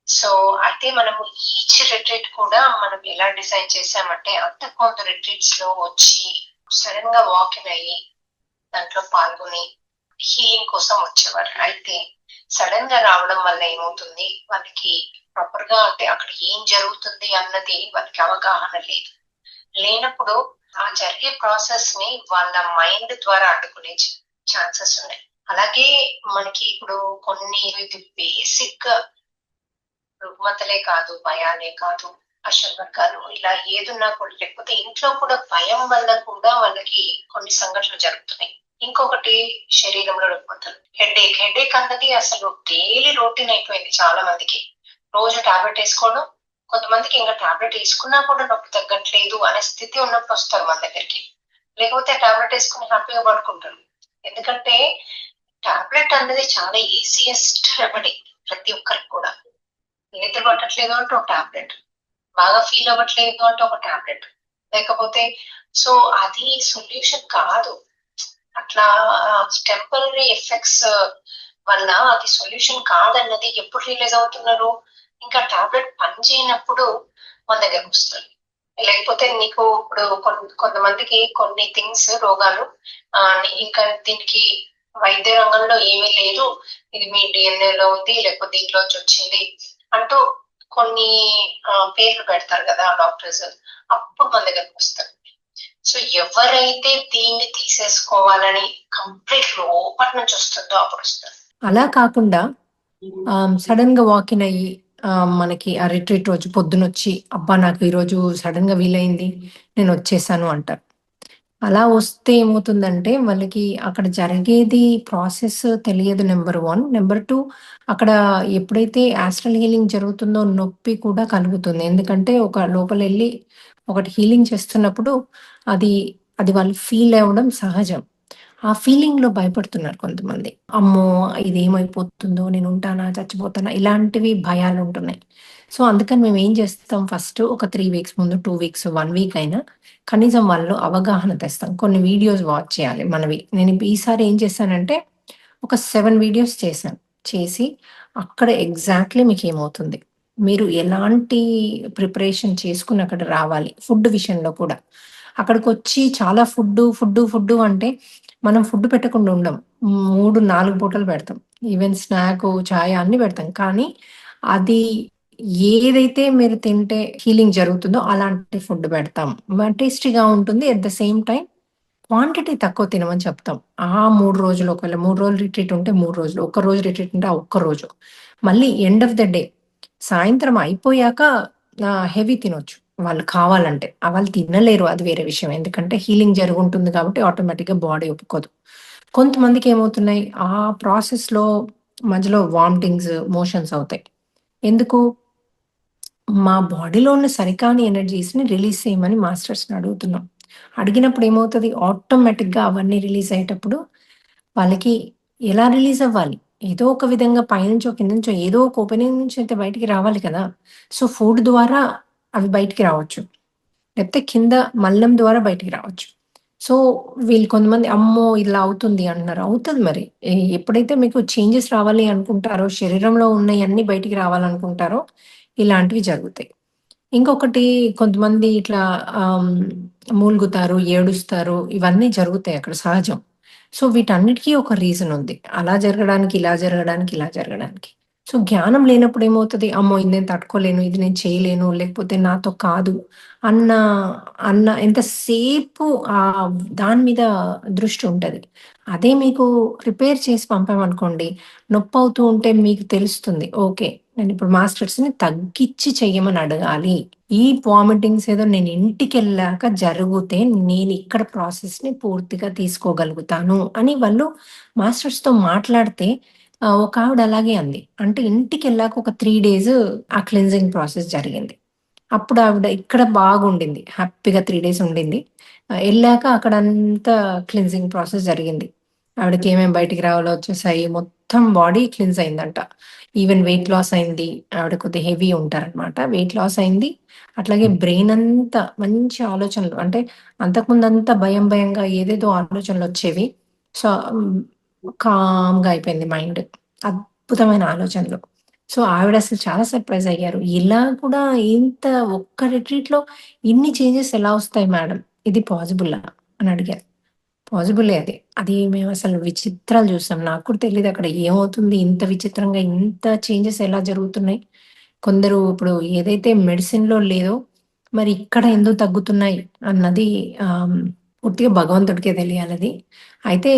సో అయితే మనము ఈచ్ రిట్రీట్ కూడా మనం ఎలా డిజైన్ చేసామంటే అంతకు ముందు రిట్రీట్స్ లో వచ్చి సడన్ గా వాకిన్ అయ్యి దాంట్లో పాల్గొని హీలింగ్ కోసం వచ్చేవారు. అయితే సడన్ గా రావడం వల్ల ఏమవుతుంది, వాళ్ళకి ప్రాపర్ గా అంటే అక్కడ ఏం జరుగుతుంది అన్నది వాళ్ళకి అవగాహన లేదు. లేనప్పుడు ఆ జరిగే ప్రాసెస్ ని వాళ్ళ మైండ్ ద్వారా అడ్డుకునే ఛాన్సెస్ ఉన్నాయి. అలాగే మనకి ఇప్పుడు కొన్ని బేసిక్ రుగ్మతలే కాదు, భయాలే కాదు, అశంవర్గాలు ఇలా ఏదున్నా కూడా, లేకపోతే ఇంట్లో కూడా భయం వల్ల కూడా వాళ్ళకి కొన్ని సంఘటనలు జరుగుతున్నాయి. ఇంకొకటి శరీరంలో రుగ్మతలు, హెడేక్ అన్నది అసలు డైలీ రొటీన్ అయిపోయింది చాలా మందికి. రోజు టాబ్లెట్ వేసుకోవడం, కొంతమందికి ఇంకా టాబ్లెట్ వేసుకున్నా కూడా నొప్పి తగ్గట్లేదు అనే స్థితి ఉన్నప్పుడు వస్తారు మన దగ్గరికి. లేకపోతే టాబ్లెట్ వేసుకుని హ్యాపీగా పడుకుంటారు. ఎందుకంటే టాబ్లెట్ అన్నది చాలా ఈజియెస్ట్ రెమెడీ ప్రతి ఒక్కరికి కూడా. నిద్ర పట్టట్లేదు అంటే ఒక టాబ్లెట్, బాగా ఫీల్ అవ్వట్లేదు అంటే ఒక టాబ్లెట్, లేకపోతే సో అది సొల్యూషన్ కాదు. అట్లా టెంపరరీ ఎఫెక్ట్స్ వల్ల అది సొల్యూషన్ కాదన్నది ఎప్పుడు రియలైజ్ అవుతున్నారు, ఇంకా టాబ్లెట్ పని చేయనప్పుడు మన దగ్గరకు వస్తారు. లేకపోతే నీకు ఇప్పుడు కొంతమందికి కొన్ని థింగ్స్ రోగాలు ఇంకా దీనికి వైద్య రంగంలో ఏమీ లేదు, ఇది మీ DNA లో ఉంది, లేకపోతే దీంట్లోంచి వచ్చింది అంటూ కొన్ని పేర్లు పెడతారు కదా డాక్టర్స్, అప్పుడు మన దగ్గరకు వస్తారు. సో ఎవరైతే దీన్ని తీసేసుకోవాలని కంప్లీట్ లోపటి నుంచి వస్తుందో అప్పుడు వస్తారు. అలా కాకుండా సడన్ గా వాకిన్ అయ్యి మనకి ఆ రిట్రీట్ రోజు పొద్దునొచ్చి అబ్బా నాకు ఈరోజు సడన్ గా వీలైంది నేను వచ్చేసాను అంటారు. అలా వస్తే ఏమవుతుందంటే వాళ్ళకి అక్కడ జరిగేది ప్రాసెస్ తెలియదు, నెంబర్ 1. నెంబర్ 2, అక్కడ ఎప్పుడైతే యాస్ట్రల్ హీలింగ్ జరుగుతుందో నొప్పి కూడా కలుగుతుంది. ఎందుకంటే ఒక లోపలెళ్ళి ఒకటి హీలింగ్ చేస్తున్నప్పుడు అది అది వాళ్ళు ఫీల్ అవ్వడం సహజం. ఆ ఫీలింగ్‌లో భయపడుతున్నారు కొంతమంది. అమ్మో! ఇదేమైపోతుందో, నేను ఉంటానా? చచ్చిపోతానా? ఇలాంటివి భయాలుంటున్నాయి. సో, అందుకని మేమేం చేస్తాం, ఫస్ట్ ఒక 3 వీక్స్ ముందు, 2 వీక్స్, 1 వీక్ అయినా కనీసం వాళ్ళలో అవగాహన తెస్తాం. కొన్ని వీడియోస్ వాచ్ చేయాలి మనవి. నేను ఈసారి ఏం చేశానంటే ఒక 7 వీడియోస్ చేశాను. చేసి అక్కడ ఎగ్జాక్ట్‌లీ మీకేమవుతుంది, మీరు ఎలాంటి ప్రిపరేషన్ చేసుకొని అక్కడ రావాలి. ఫుడ్ విషయంలో కూడా. అక్కడికొచ్చి చాలా ఫుడ్డు అంటే మనం ఫుడ్ పెట్టకుండా ఉండం. 3, 4 పూటలు పెడతాం. ఈవెన్ స్నాకు, చాయ్ అన్నీ పెడతాం. కానీ అది ఏదైతే మీరు తింటే హీలింగ్ జరుగుతుందో అలాంటి ఫుడ్ పెడతాం. టేస్టీగా ఉంటుంది. At the same time quantity తక్కువ తినమని చెప్తాం. ఆ 3 రోజులు, ఒకవేళ 3 రోజులు రిట్రీట్ ఉంటే 3 రోజులు, ఒక్క రోజు రిట్రీట్ ఉంటే ఆ ఒక్క రోజు. మళ్ళీ ఎండ్ ఆఫ్ ద డే సాయంత్రం అయిపోయాక హెవీ తినొచ్చు వాళ్ళు కావాలంటే. వాళ్ళు తినలేరు, అది వేరే విషయం. ఎందుకంటే హీలింగ్ జరుగుంటుంది కాబట్టి ఆటోమేటిక్‌గా బాడీ ఒప్పుకోదు. కొంతమందికేమవుతున్నాయి, ఆ ప్రాసెస్‌లో మధ్యలో వామిటింగ్స్, మోషన్స్ అవుతాయి. ఎందుకు? మా బాడీలో ఉన్న సరికాని ఎనర్జీస్‌ని రిలీజ్ చేయమని మాస్టర్స్‌ని అడుగుతున్నాం. అడిగినప్పుడు ఏమవుతది, ఆటోమేటిక్‌గా అవన్నీ రిలీజ్ అయ్యేటప్పుడు వాళ్ళకి ఎలా రిలీజ్ అవ్వాలి? ఏదో ఒక విధంగా పైనుంచో, కింద నుంచో ఏదో ఒక ఓపెనింగ్ నుంచి అయితే బయటికి రావాలి కదా! సో, ఫుడ్ ద్వారా అవి బయటికి రావచ్చు. లేకపోతే కింద మలం ద్వారా బయటికి రావచ్చు. సో, వీళ్ళు కొంతమంది అమ్మో! ఇలా అవుతుంది అంటున్నారు. అవుతది మరి. ఎప్పుడైతే మీకు చేంజెస్ రావాలి అనుకుంటారో, శరీరంలో ఉన్నయన్నీ బయటికి రావాలనుకుంటారో, ఇలాంటివి జరుగుతాయి. ఇంకొకటి కొంతమంది ఇట్లా ఆహ్, మూలుగుతారు, ఏడుస్తారు. ఇవన్నీ జరుగుతాయి అక్కడ సహజం. సో, వీటన్నిటికి ఒక రీజన్ ఉంది. అలా జరగడానికి, ఇలా జరగడానికి, ఇలా జరగడానికి. సో, జ్ఞానం లేనప్పుడు ఏమవుతది, అమ్మో! ఇది నేను తట్టుకోలేను, ఇది నేను చేయలేను, లేకపోతే నాతో కాదు అన్న అన్న ఎంతసేపు దాని మీద దృష్టి ఉంటది. అదే మీకు ప్రిపేర్ చేసి పంపామనుకోండి, నొప్పవుతూ ఉంటే మీకు తెలుస్తుంది. ఓకే. నేనిప్పుడు మాస్టర్స్‌ని తగ్గిచ్చి చెయ్యమని అడగాలి. ఈ వామిటింగ్స్ ఏదో నేను ఇంటికెళ్ళాక జరిగితే నేనిక్కడ ప్రాసెస్‌ని పూర్తిగా తీసుకోగలుగుతాను అని వాళ్ళు మాస్టర్స్‌తో మాట్లాడితే ఒకావిడ అలాగే అంది. అంటే ఇంటికెళ్ళాక ఒక 3 డేస్ ఆ క్లెన్జింగ్ ప్రాసెస్ జరిగింది. అప్పుడు ఆవిడ ఇక్కడ బాగుండింది. హ్యాపీగా 3 డేస్ ఉండింది. ఎళ్ళాక అక్కడంతా క్లెన్జింగ్ ప్రాసెస్ జరిగింది. ఆవిడకి ఏమేమి బయటికి రావాలో వచ్చేసాయి. మొత్తం బాడీ క్లెన్స్ అయిందంట. ఈవెన్ వెయిట్ లాస్ అయింది. ఆవిడ కొద్దిగా హెవీ ఉంటారనమాట. వెయిట్ లాస్ అయింది. అట్లాగే బ్రెయిన్ అంతా మంచి ఆలోచనలు, అంటే అంతకుముందంతా భయంగా ఏదేదో ఆలోచనలొచ్చేవి. సో, కామ్‌గా అయిపోయింది మైండ్. అద్భుతమైన ఆలోచనలు. సో, ఆవిడసలు చాలా సర్ప్రైజ్ అయ్యారు. ఇలా కూడా ఇంత ఒక్క రిట్రీట్‌లో ఇన్ని చేంజెస్ ఎలా వస్తాయి మేడం? ఇది పాజిబులా? అని అడిగారు. పాజిబులే అది. అది మేమసలు విచిత్రాలు జూసాం. నాకు కూడా తెలీదు అక్కడ ఏమవుతుంది? ఇంత విచిత్రంగా ఇంత చేంజెస్ ఎలా జరుగుతున్నాయి? కొందరు ఇప్పుడు ఏదైతే మెడిసిన్‌లో లేదో, మరి ఇక్కడ ఎందుకు తగ్గుతున్నాయి అన్నది పూర్తిగా భగవంతుడికే తెలియాలది. అయితే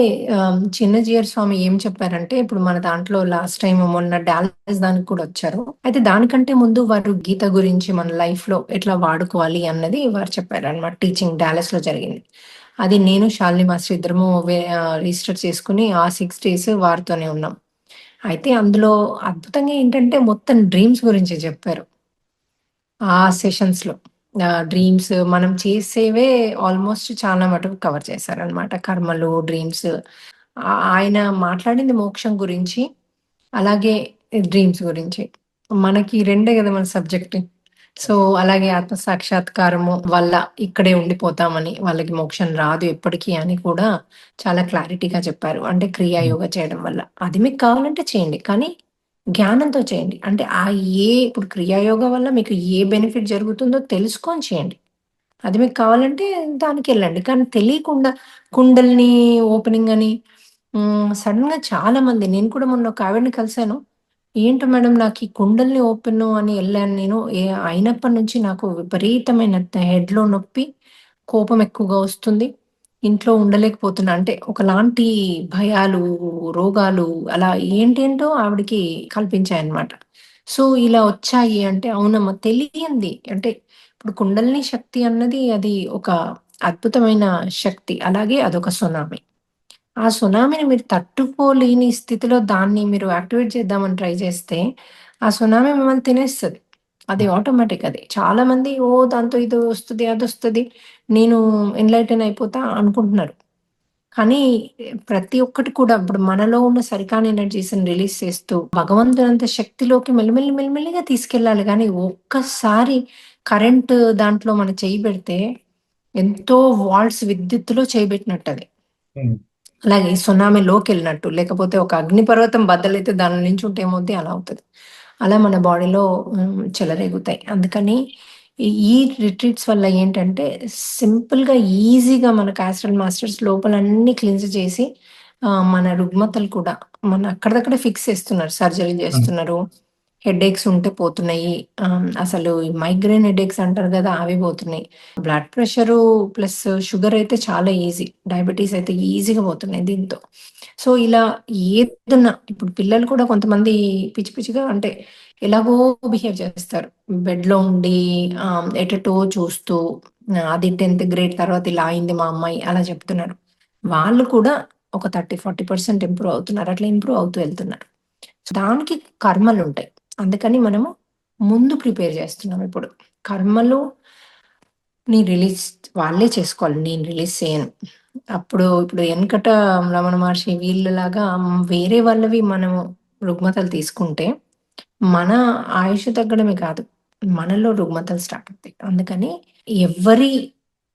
చిన్నజీయర్ స్వామి ఏం చెప్పారంటే, ఇప్పుడు మన దాంట్లో లాస్ట్ టైమ్ మొన్న డాలస్ దానికి కూడా వచ్చారు. అయితే దానికంటే ముందు వారు గీత గురించి మన లైఫ్‌లో ఎట్లా వాడుకోవాలి అన్నది వారు చెప్పారనమాట. టీచింగ్ డాలస్‌లో జరిగింది. అది నేను, శాలిని మాస్టర్ ఇద్దరము రిజిస్టర్ చేసుకొని ఆ 6 డేస్ వారితోనే ఉన్నాం. అయితే అందులో అద్భుతంగా ఏంటంటే మొత్తం డ్రీమ్స్ గురించి చెప్పారు. ఆ సెషన్స్‌లో. డ్రీమ్స్ మనం చేసేవే ఆల్‌మోస్ట్ చాలా మటుకు కవర్ చేశారనమాట. కర్మలు, డ్రీమ్స్. ఆయన మాట్లాడింది మోక్షం గురించి, అలాగే డ్రీమ్స్ గురించి. మనకి రెండే గదా మన సబ్జెక్ట్. సో, అలాగే ఆత్మ సాక్షాత్కారము వల్ల ఇక్కడే ఉండిపోతామని, వాళ్ళకి మోక్షం రాదు ఎప్పటికి అని కూడా చాలా క్లారిటీగా చెప్పారు. అంటే హ్మ్. క్రియాయోగ చేయడం వల్ల. అది మీకు కావాలంటే చేయండి. కానీ జ్ఞానంతో చేయండి. అంటే ఇప్పుడు క్రియాయోగ వల్ల మీకు ఏ బెనిఫిట్ జరుగుతుందో తెలుసుకొని చేయండి. అది మీకు కావాలంటే దానికెళ్ళండి. కానీ తెలియకుండా కుండలిని ఓపెనింగ్ అని సడెన్‌గా చాలామంది నేను కూడా మొన్న ఒక ఆవిడని కలిసాను. ఏంటో మేడం నాకు ఈ కుండలిని ఓపెను అని ఎళ్ళాను నేను. అయినప్పటి నుంచి నాకు విపరీతమైన హెడ్‌లో నొప్పి, కోపం ఎక్కువగా వస్తుంది. ఇంట్లో ఉండలేకపోతున్నా. అంటే ఒకలాంటి భయాలు, రోగాలు అలా ఏంటేంటో ఆవిడకి కల్పించాయన్నమాట. సో, ఇలా వచ్చాయి అంటే అవునమ్మా తెలియంది. అంటే ఇప్పుడు కుండలిని శక్తి అన్నది అది ఒక అద్భుతమైన శక్తి. అలాగే అదొక సునామీ. ఆ సునామీని మీరు తట్టుకోలేని స్థితిలో దాన్ని మీరు యాక్టివేట్ చేద్దామని ట్రై చేస్తే, ఆ సునామీ మిమ్మల్ని తినేస్తది. అది ఆటోమేటిక్ అది. చాలామంది దాంతో ఇది వస్తది, అదొస్తది. నేను ఎన్‌లైటన్ అయిపోతా అనుకుంటున్నారు. కానీ ప్రతి ఒక్కటి కూడా ఇప్పుడు మనలో ఉన్న సరికాని ఎనర్జీస్‌ని రిలీజ్ చేస్తూ, భగవంతునంత శక్తిలోకి మెల్లిమెల్లి, మెల్లిమెల్లిగా తీసుకెళ్ళాలి గానీ, ఒక్కసారి కరెంట్ దాంట్లో మన చెయ్యి పెడితే, ఎంతో వాల్ట్స్ విద్యుత్తులో చెయ్యి పెట్టినట్టది. హ్మ్. అలాగే సునామీలోకెళ్ళినట్టు. లేకపోతే ఒక అగ్నిపర్వతం బద్దలైతే దానిలో నించుంటే ఏమవుద్ది? అలా అవుతది. అలా మన బాడీలో చెలరేగుతాయి. అందుకని ఈ రిట్రీట్స్ వల్ల ఏంటంటే సింపుల్‌గా, ఈజీగా మనకు ఆస్ట్రల్ మాస్టర్స్ లోపల అన్నీ క్లెన్స్ చేసి మన రుగ్మతలు కూడా మన అక్కడిదక్కడే ఫిక్స్ చేస్తున్నారు. సర్జరీలు హ్మ్. చేస్తున్నారు. హెడేక్స్ ఉంటే పోతున్నాయి. అసలు ఈ మైగ్రేన్ హెడేక్స్ అంటారు గదా! అవి పోతున్నాయి. బ్లడ్ ప్రెషరు ప్లస్ షుగర్ అయితే చాలా ఈజీ. డయాబెటిస్ అయితే ఈజీగా పోతున్నాయి దీంతో. సో, ఇలా ఏదున్నా ఇప్పుడు పిల్లలు కూడా కొంతమంది పిచ్చి పిచ్చిగా అంటే ఎలాగో బిహేవ్ చేస్తారు. బెడ్‌లో ఉండి ఎటెటో చూస్తూ అది 10థ్ గ్రేడ్ తర్వాత ఇలా అయింది మా అమ్మాయి అలా చెప్తున్నారు. వాళ్ళు కూడా ఒక 30, 40% ఇంప్రూవ్ అవుతున్నారు. అట్లా ఇంప్రూవ్ అవుతూ వెళ్తున్నారు. దానికి కర్మలుంటాయి. అందుకని మనము ముందు ప్రిపేర్ చేస్తున్నాం ఇప్పుడు. కర్మలు రిలీజ్ వాళ్ళే చేసుకోవాలి. నేను రిలీజ్ చేయను. ఇప్పుడు ఎనకట రమణ మహర్షి వీళ్ళలాగా వేరే వాళ్ళవి మనము రుగ్మతలు తీసుకుంటే, మన ఆయుష్ తగ్గడమే కాదు, మనలో రుగ్మతలు స్టార్ట్ అవుతాయి. అందుకని ఎవ్వరి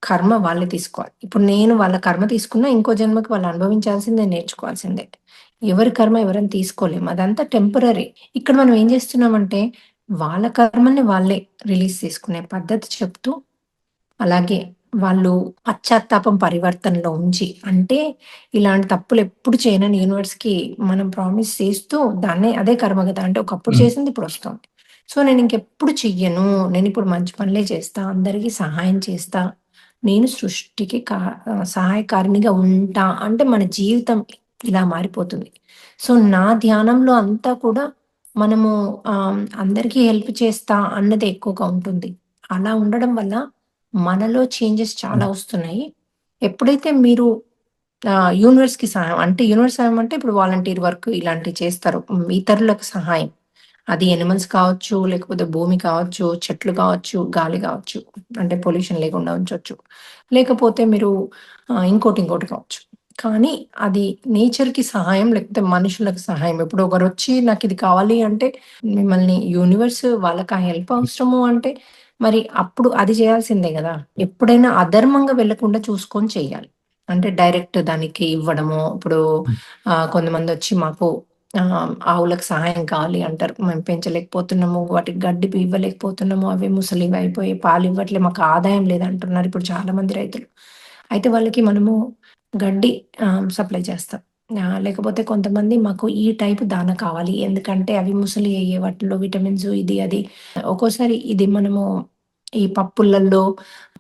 కర్మ వాళ్ళే తీసుకోవాలి. ఇప్పుడు నేను వాళ్ళ కర్మ తీసుకున్నా ఇంకో జన్మకి వాళ్ళు అనుభవించాల్సిందే, నేర్చుకోవాల్సిందే. ఎవరి కర్మ ఎవరైనా తీసుకోలేము. అదంతా టెంపరరీ. ఇక్కడ మనం ఏం చేస్తున్నామంటే, వాళ్ళ కర్మని వాళ్ళే రిలీజ్ చేసుకునే పద్ధతి చెప్తూ అలాగే వాళ్ళు పశ్చాత్తాపం పరివర్తనలో ఉంచి, అంటే ఇలాంటి తప్పులెప్పుడు చేయనని యూనివర్స్‌కి మనం ప్రామిస్ చేస్తూ అదే కర్మ గదా! అంటే ఒకప్పుడు హ్మ్. చేసింది ఇప్పుడొస్తోంది. సో, నేనింకెప్పుడు చెయ్యను. నేనిప్పుడు మంచి పనులే చేస్తా. అందరికి సహాయం చేస్తా. నేను సృష్టికి సహాయకారిణిగా ఉంటా. అంటే మన జీవితం ఇలా మారిపోతుంది. సో, నా ధ్యానంలో అంతా కూడా మనము అందరికీ హెల్ప్ చేస్తా అన్నదే ఎక్కువగా ఉంటుంది. అలా ఉండడం వల్ల మనలో చేంజెస్ చాలా హ్మ్. వస్తున్నాయి. ఎప్పుడైతే మీరు యూనివర్స్‌కి సహాయం అంటే యూనివర్స్ సహాయం అంటే ఇప్పుడు వాలంటీర్ వర్క్ ఇలాంటివి చేస్తారు. ఇతరులకు సహాయం. అది యానిమల్స్ కావచ్చు, లేకపోతే భూమి కావచ్చు, చెట్లు కావచ్చు, గాలి కావచ్చు. అంటే పొల్యూషన్ లేకుండా ఉంచొచ్చు. లేకపోతే మీరు ఇంకోటి కావచ్చు. కానీ అది నేచర్‌కి సహాయం లేకపోతే మనుషులకు సహాయం. ఇప్పుడు ఒకరొచ్చి నాకిది కావాలి అంటే మిమ్మల్ని యూనివర్స్ వాళ్ళకి ఆ హెల్ప్ అవసరము అంటే మరి అప్పుడు అది చేయాల్సిందే గదా! ఎప్పుడైనా అధర్మంగా వెళ్ళకుండా చూసుకొని చేయాలి. అంటే డైరెక్ట్ దానికి ఇవ్వడము. ఇప్పుడు హ్మ్. కొంతమందొచ్చి మాకు ఆవులకు సహాయం కావాలి అంటారు. మేము పెంచలేకపోతున్నాము. వాటికి గడ్డి ఇవ్వలేకపోతున్నాము. అవి ముసలివయిపోయి పాలివ్వట్లే. మాకు ఆదాయం లేదంటున్నారు ఇప్పుడు చాలామంది రైతులు. అయితే వాళ్ళకి మనము గడ్డి సప్లై చేస్తాం. లేకపోతే కొంతమంది మాకు ఈ టైపు దానా కావాలి. ఎందుకంటే అవి ముసలి అయ్యే వాటిలో విటమిన్స్ ఇది అది. ఒక్కోసారి ఇది మనము ఈ పప్పులల్లో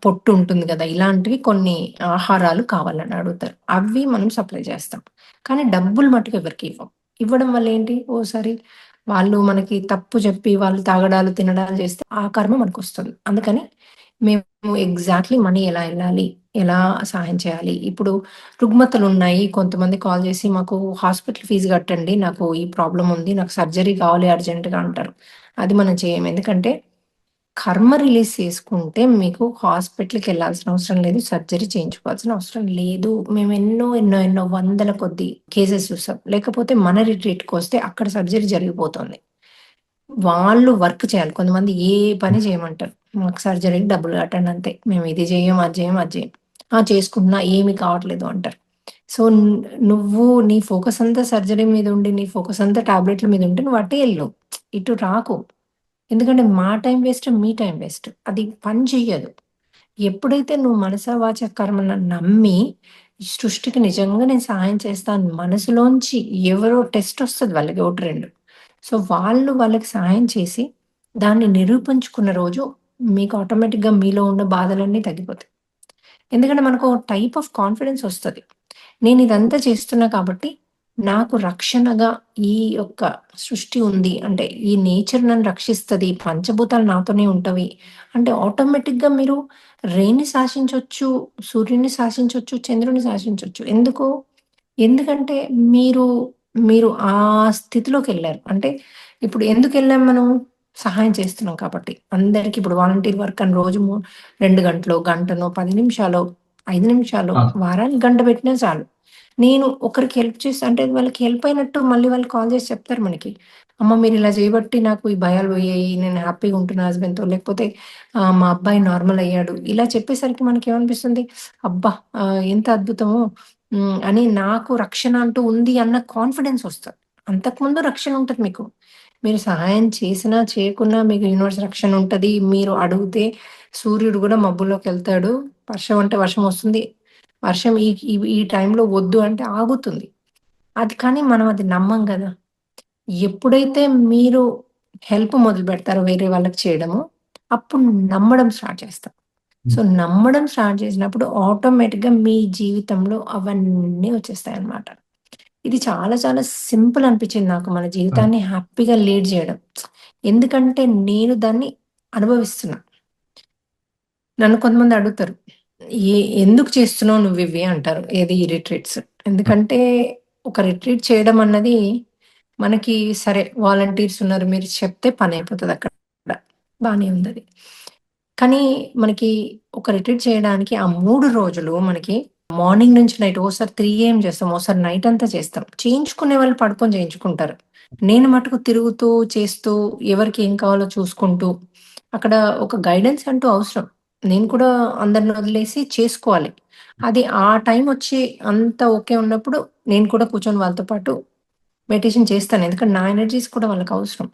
పొట్టు ఉంటుంది గదా! ఇలాంటివి కొన్ని ఆహారాలు కావాలని అడుగుతారు. అవి మనం సప్లై చేస్తాం. కానీ డబ్బులు మట్టుకు ఎవరికీ ఇవ్వం. ఇవ్వడం వల్ల ఏంటి ఓసారి వాళ్ళు మనకి తప్పు చెప్పి వాళ్ళు తాగడాలు, తినడాలు చేస్తే ఆ కర్మ మనకొస్తుంది. అందుకని మేము ఎగ్జాక్ట్‌లీ మనీ ఎలా ఎళ్ళాలి? ఎలా సహాయం చేయాలి? ఇప్పుడు రుగ్మతలున్నాయి. కొంతమంది కాల్ చేసి మాకు హాస్పిటల్ ఫీజు కట్టండి. నాకు ఈ ప్రాబ్లమ్ ఉంది. నాకు సర్జరీ కావాలి అర్జెంట్‌గా అంటారు. అది మనం చేయం. ఎందుకంటే కర్మ రిలీజ్ చేసుకుంటే మీకు హాస్పిటల్‌కెళ్ళాల్సిన అవసరం లేదు. సర్జరీ చేయించుకోవాల్సిన అవసరం లేదు. మేము ఎన్నో వందల కొద్దీ కేసెస్ చూసాం. లేకపోతే మన రిట్రీట్‌కొస్తే అక్కడ సర్జరీ జరిగిపోతుంది. వాళ్ళు వర్క్ చేయాలి. కొంతమంది ఏ పని చేయమంటారు. మాకు సర్జరీకి డబ్బులు కట్టండి అంతే. మేము ఇది జేయం, అది జేయం, అది జేయం. ఆ! చేసుకుంటున్నా ఏమి కావట్లేదు అంటారు. సో, నువ్వు నీ ఫోకస్ అంతా సర్జరీ మీద ఉండి, నీ ఫోకస్ అంతా టాబ్లెట్‌ల మీద ఉంటే నువ్వు అటే ఎళ్ళు. ఇటు రాకు. ఎందుకంటే మా టైం వేస్ట్, మీ టైం వేస్ట్. అది పని చెయ్యదు. ఎప్పుడైతే నువ్వు మనసా, వాచా, కర్మన నమ్మి, ఈ సృష్టికి నిజంగా నేను సహాయం చేస్తాను మనసులోంచి ఎవరో టెస్ట్ ఒస్తది వాళ్ళకి 1, 2. సో, వాళ్ళు వాళ్ళకి సహాయం చేసి, దాన్ని నిరూపించుకున్న రోజు మీకు ఆటోమేటిక్‌గా మీలో ఉన్న బాధలన్నీ తగ్గిపోతాయి. ఎందుకంటే మనకు టైప్ ఆఫ్ కాన్ఫిడెన్స్ ఒస్తది. నేనిదంతా చేస్తున్నా కాబట్టి, నాకు రక్షణగా ఈ యొక్క సృష్టి ఉంది. అంటే ఈ నేచర్ నన్ను రక్షిస్తది. పంచభూతాలు నాతోనే ఉంటవి. అంటే ఆటోమేటిక్‌గా మీరు రెయిన్‌ని శాసించొచ్చు, సూర్యుడిని శాసించొచ్చు, చంద్రుడిని శాసించొచ్చు. ఎందుకు? ఎందుకంటే మీరు, మీరు ఆ స్థితిలోకెళ్లారు. అంటే ఇప్పుడు ఎందుకెళ్ళాం మనం? సహాయం చేస్తున్నాం కాబట్టి. అందరికి ఇప్పుడు వాలంటీర్ వర్క్ అని రోజు 2 గంటలో, గంటనో, 10 నిమిషాలో, 5 నిమిషాలో, ఆ! వారానికి గంట పెట్టినా చాలు. నేను ఒకరికి హెల్ప్ చేస్తే అంటే వాళ్ళకి హెల్ప్ అయినట్టు మళ్ళీ వాళ్ళు కాల్ చేసి చెప్తారు మనకి. అమ్మ మీరిలా చేయబట్టి నాకు ఈ భయాలు పోయాయి. నేను హ్యాపీగా ఉంటున్నా హస్బెండ్‌తో. లేకపోతే మా అబ్బాయి నార్మల్ అయ్యాడు. ఇలా చెప్పేసరికి మనకేమనిపిస్తుంది? అబ్బా! ఎంత అద్భుతమో అని నాకు రక్షణ అంటూ ఉంది అన్న కాన్ఫిడెన్స్ ఒస్తది. అంతకుముందు రక్షణ ఉంటది మీకు. మీరు సహాయం చేసినా, చేయకున్నా మీకు యూనివర్స్ రక్షణ ఉంటది. మీరు అడుగుతే సూర్యుడు గూడా మబ్బుల్లోకెళ్తాడు. వర్షం అంటే వర్షం ఒస్తుంది. వర్షం ఈ టైంలో వద్దు అంటే ఆగుతుంది. అది కానీ మనం అది నమ్మం గదా! ఎప్పుడైతే మీరు హెల్ప్ మొదలుపెడతారో వేరే వాళ్ళకి చేయడము, అప్పుడు నమ్మడం స్టార్ట్ చేస్తాం. సో, హ్మ్. నమ్మడం స్టార్ట్ చేసినప్పుడు ఆటోమేటిక్‌గా మీ జీవితంలో అవన్నీ వచ్చేస్తాయన్నమాట. ఇది చాలా చాలా సింపుల్ అనిపించింది నాకు మన ఆ! జీవితాన్ని హ్యాపీగా లీడ్ చేయడం. ఎందుకంటే నేను దాన్ని అనుభవిస్తున్నా. నన్ను కొంతమంది అడుగుతారు. "ఏ ఎందుకు చేస్తున్నావు నువ్వివి?" అంటారు. ఏది ఈ రిట్రీట్స్. ఆ! ఎందుకంటే ఒక రిట్రీట్ చేయడం అన్నది మనకి సరే వాలంటీర్స్ ఉన్నారు. మీరు చెప్తే పనయిపోతదక్కడ. బానే ఉందది. కానీ మనకి ఒక రిట్రీట్ చేయడానికి ఆ 3 రోజులు మనకి మార్నింగ్ నుంచి నైట్ ఓసారి 3 ఏఎం చేస్తాం. ఓసారి నైట్ అంతా చేస్తాం. చేయించుకునే వాళ్ళు పడుకొని చేయించుకుంటారు. నేను మటుకు తిరుగుతూ, చేస్తూ, ఎవరికి ఏం కావాలో చూసుకుంటూ, అక్కడ ఒక గైడెన్స్ అంటూ అవసరం. నేను కూడా అందరిని వదిలేసి చేసుకోవాలి. అది ఆ టైమొచ్చి అంతా ఓకే ఉన్నప్పుడు నేను కూడా కూర్చొని వాళ్ళతో పాటు మెడిటేషన్ చేస్తాను. ఎందుకంటే నా ఎనర్జీస్ కూడా వాళ్ళకవసరం.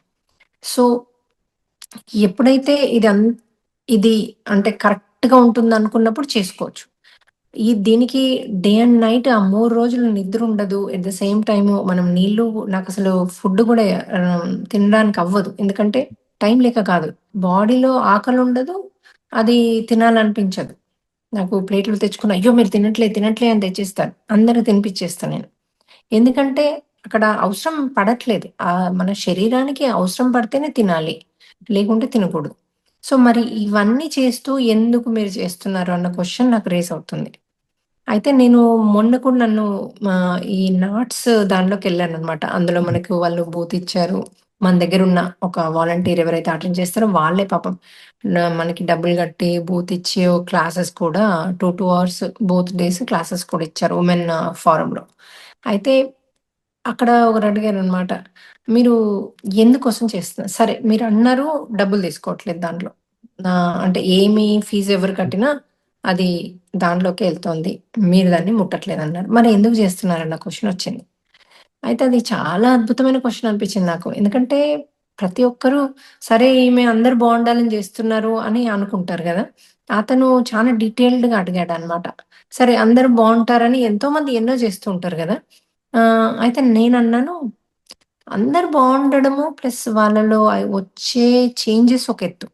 సో, ఎప్పుడైతే ఇది అంటే కరెక్ట్‌గా ఉంటుందనుకున్నప్పుడు చేసుకోవచ్చు. దీనికి డే అండ్ నైట్ ఆ 3 రోజులు నిద్రుండదు. ఎట్ ద సేమ్ టైము మనం నాకసలు ఫుడ్ గూడా తినడానికవ్వదు. ఎందుకంటే టైం లేక కాదు. బాడీలో ఆకలుండదు. అది తినాలనిపించదు. నాకు ప్లేట్‌లు తెచ్చుకొని, "అయ్యో! మీరు తినట్లే" అని తెచ్చిస్తారు. అందరికి తినిపిచ్చేస్తా నేను. ఎందుకంటే అక్కడ అవసరం పడట్లేదు. మన శరీరానికి అవసరం పడితేనే తినాలి. లేకుంటే తినకూడదు. సో, మరి ఇవన్నీ చేస్తూ ఎందుకు మీరు చేస్తున్నారు అన్న క్వెషన్ నాకు రైజ్ అవుతుంది. అయితే నేను మొన్న కూడా ఈ నాట్స్ దానిలోకెళ్ళాననమాట. అందులో మనకు వాళ్ళు బూత్ ఇచ్చారు. మన దగ్గరున్న ఒక వాలంటీర్ ఎవరైతే అటెండ్ చేస్తారో వాళ్ళే పాపం మనకి డబ్బులు కట్టి బూత్ ఇచ్చి క్లాసెస్ కూడా 2 అవర్స్ బోత్ డేస్ క్లాసెస్ కూడా ఇచ్చారు. ఉమెన్ ఫోరమ్‌లో. అయితే అక్కడ ఒకరడిగారనమాట. "మీరు ఎందుకోసం చేస్తున్నారు?" సరే మీరన్నారు డబ్బులు తీసుకోవట్లేదు దాంట్లో. అంటే ఏమి ఫీజ్ ఎవరు కట్టినా అది దాంట్లోకే ఎళ్తోంది. మీరు దాన్ని ముట్టట్లేదన్నారు. మరి ఎందుకు చేస్తున్నారన్న క్వెషనొచ్చింది. అయితే అది చాలా అద్భుతమైన క్వెషన్ అనిపించింది నాకు. ఎందుకంటే ప్రతి ఒక్కరు సరే ఈమె అందరూ బావుండాలని జేస్తున్నారు అని అనుకుంటారు గదా! అతను చాలా డీటెయిల్డ్‌గా అడిగాడనమాట. సరే అందరూ బావుంటారని ఎంతోమంది ఎన్నో జేస్తూ ఉంటారు గదా! అయితే నేనన్నాను, అందరూ బావుండడము ప్లస్ వాళ్ళలో వచ్చే చేంజెస్ ఒక ఎత్తు.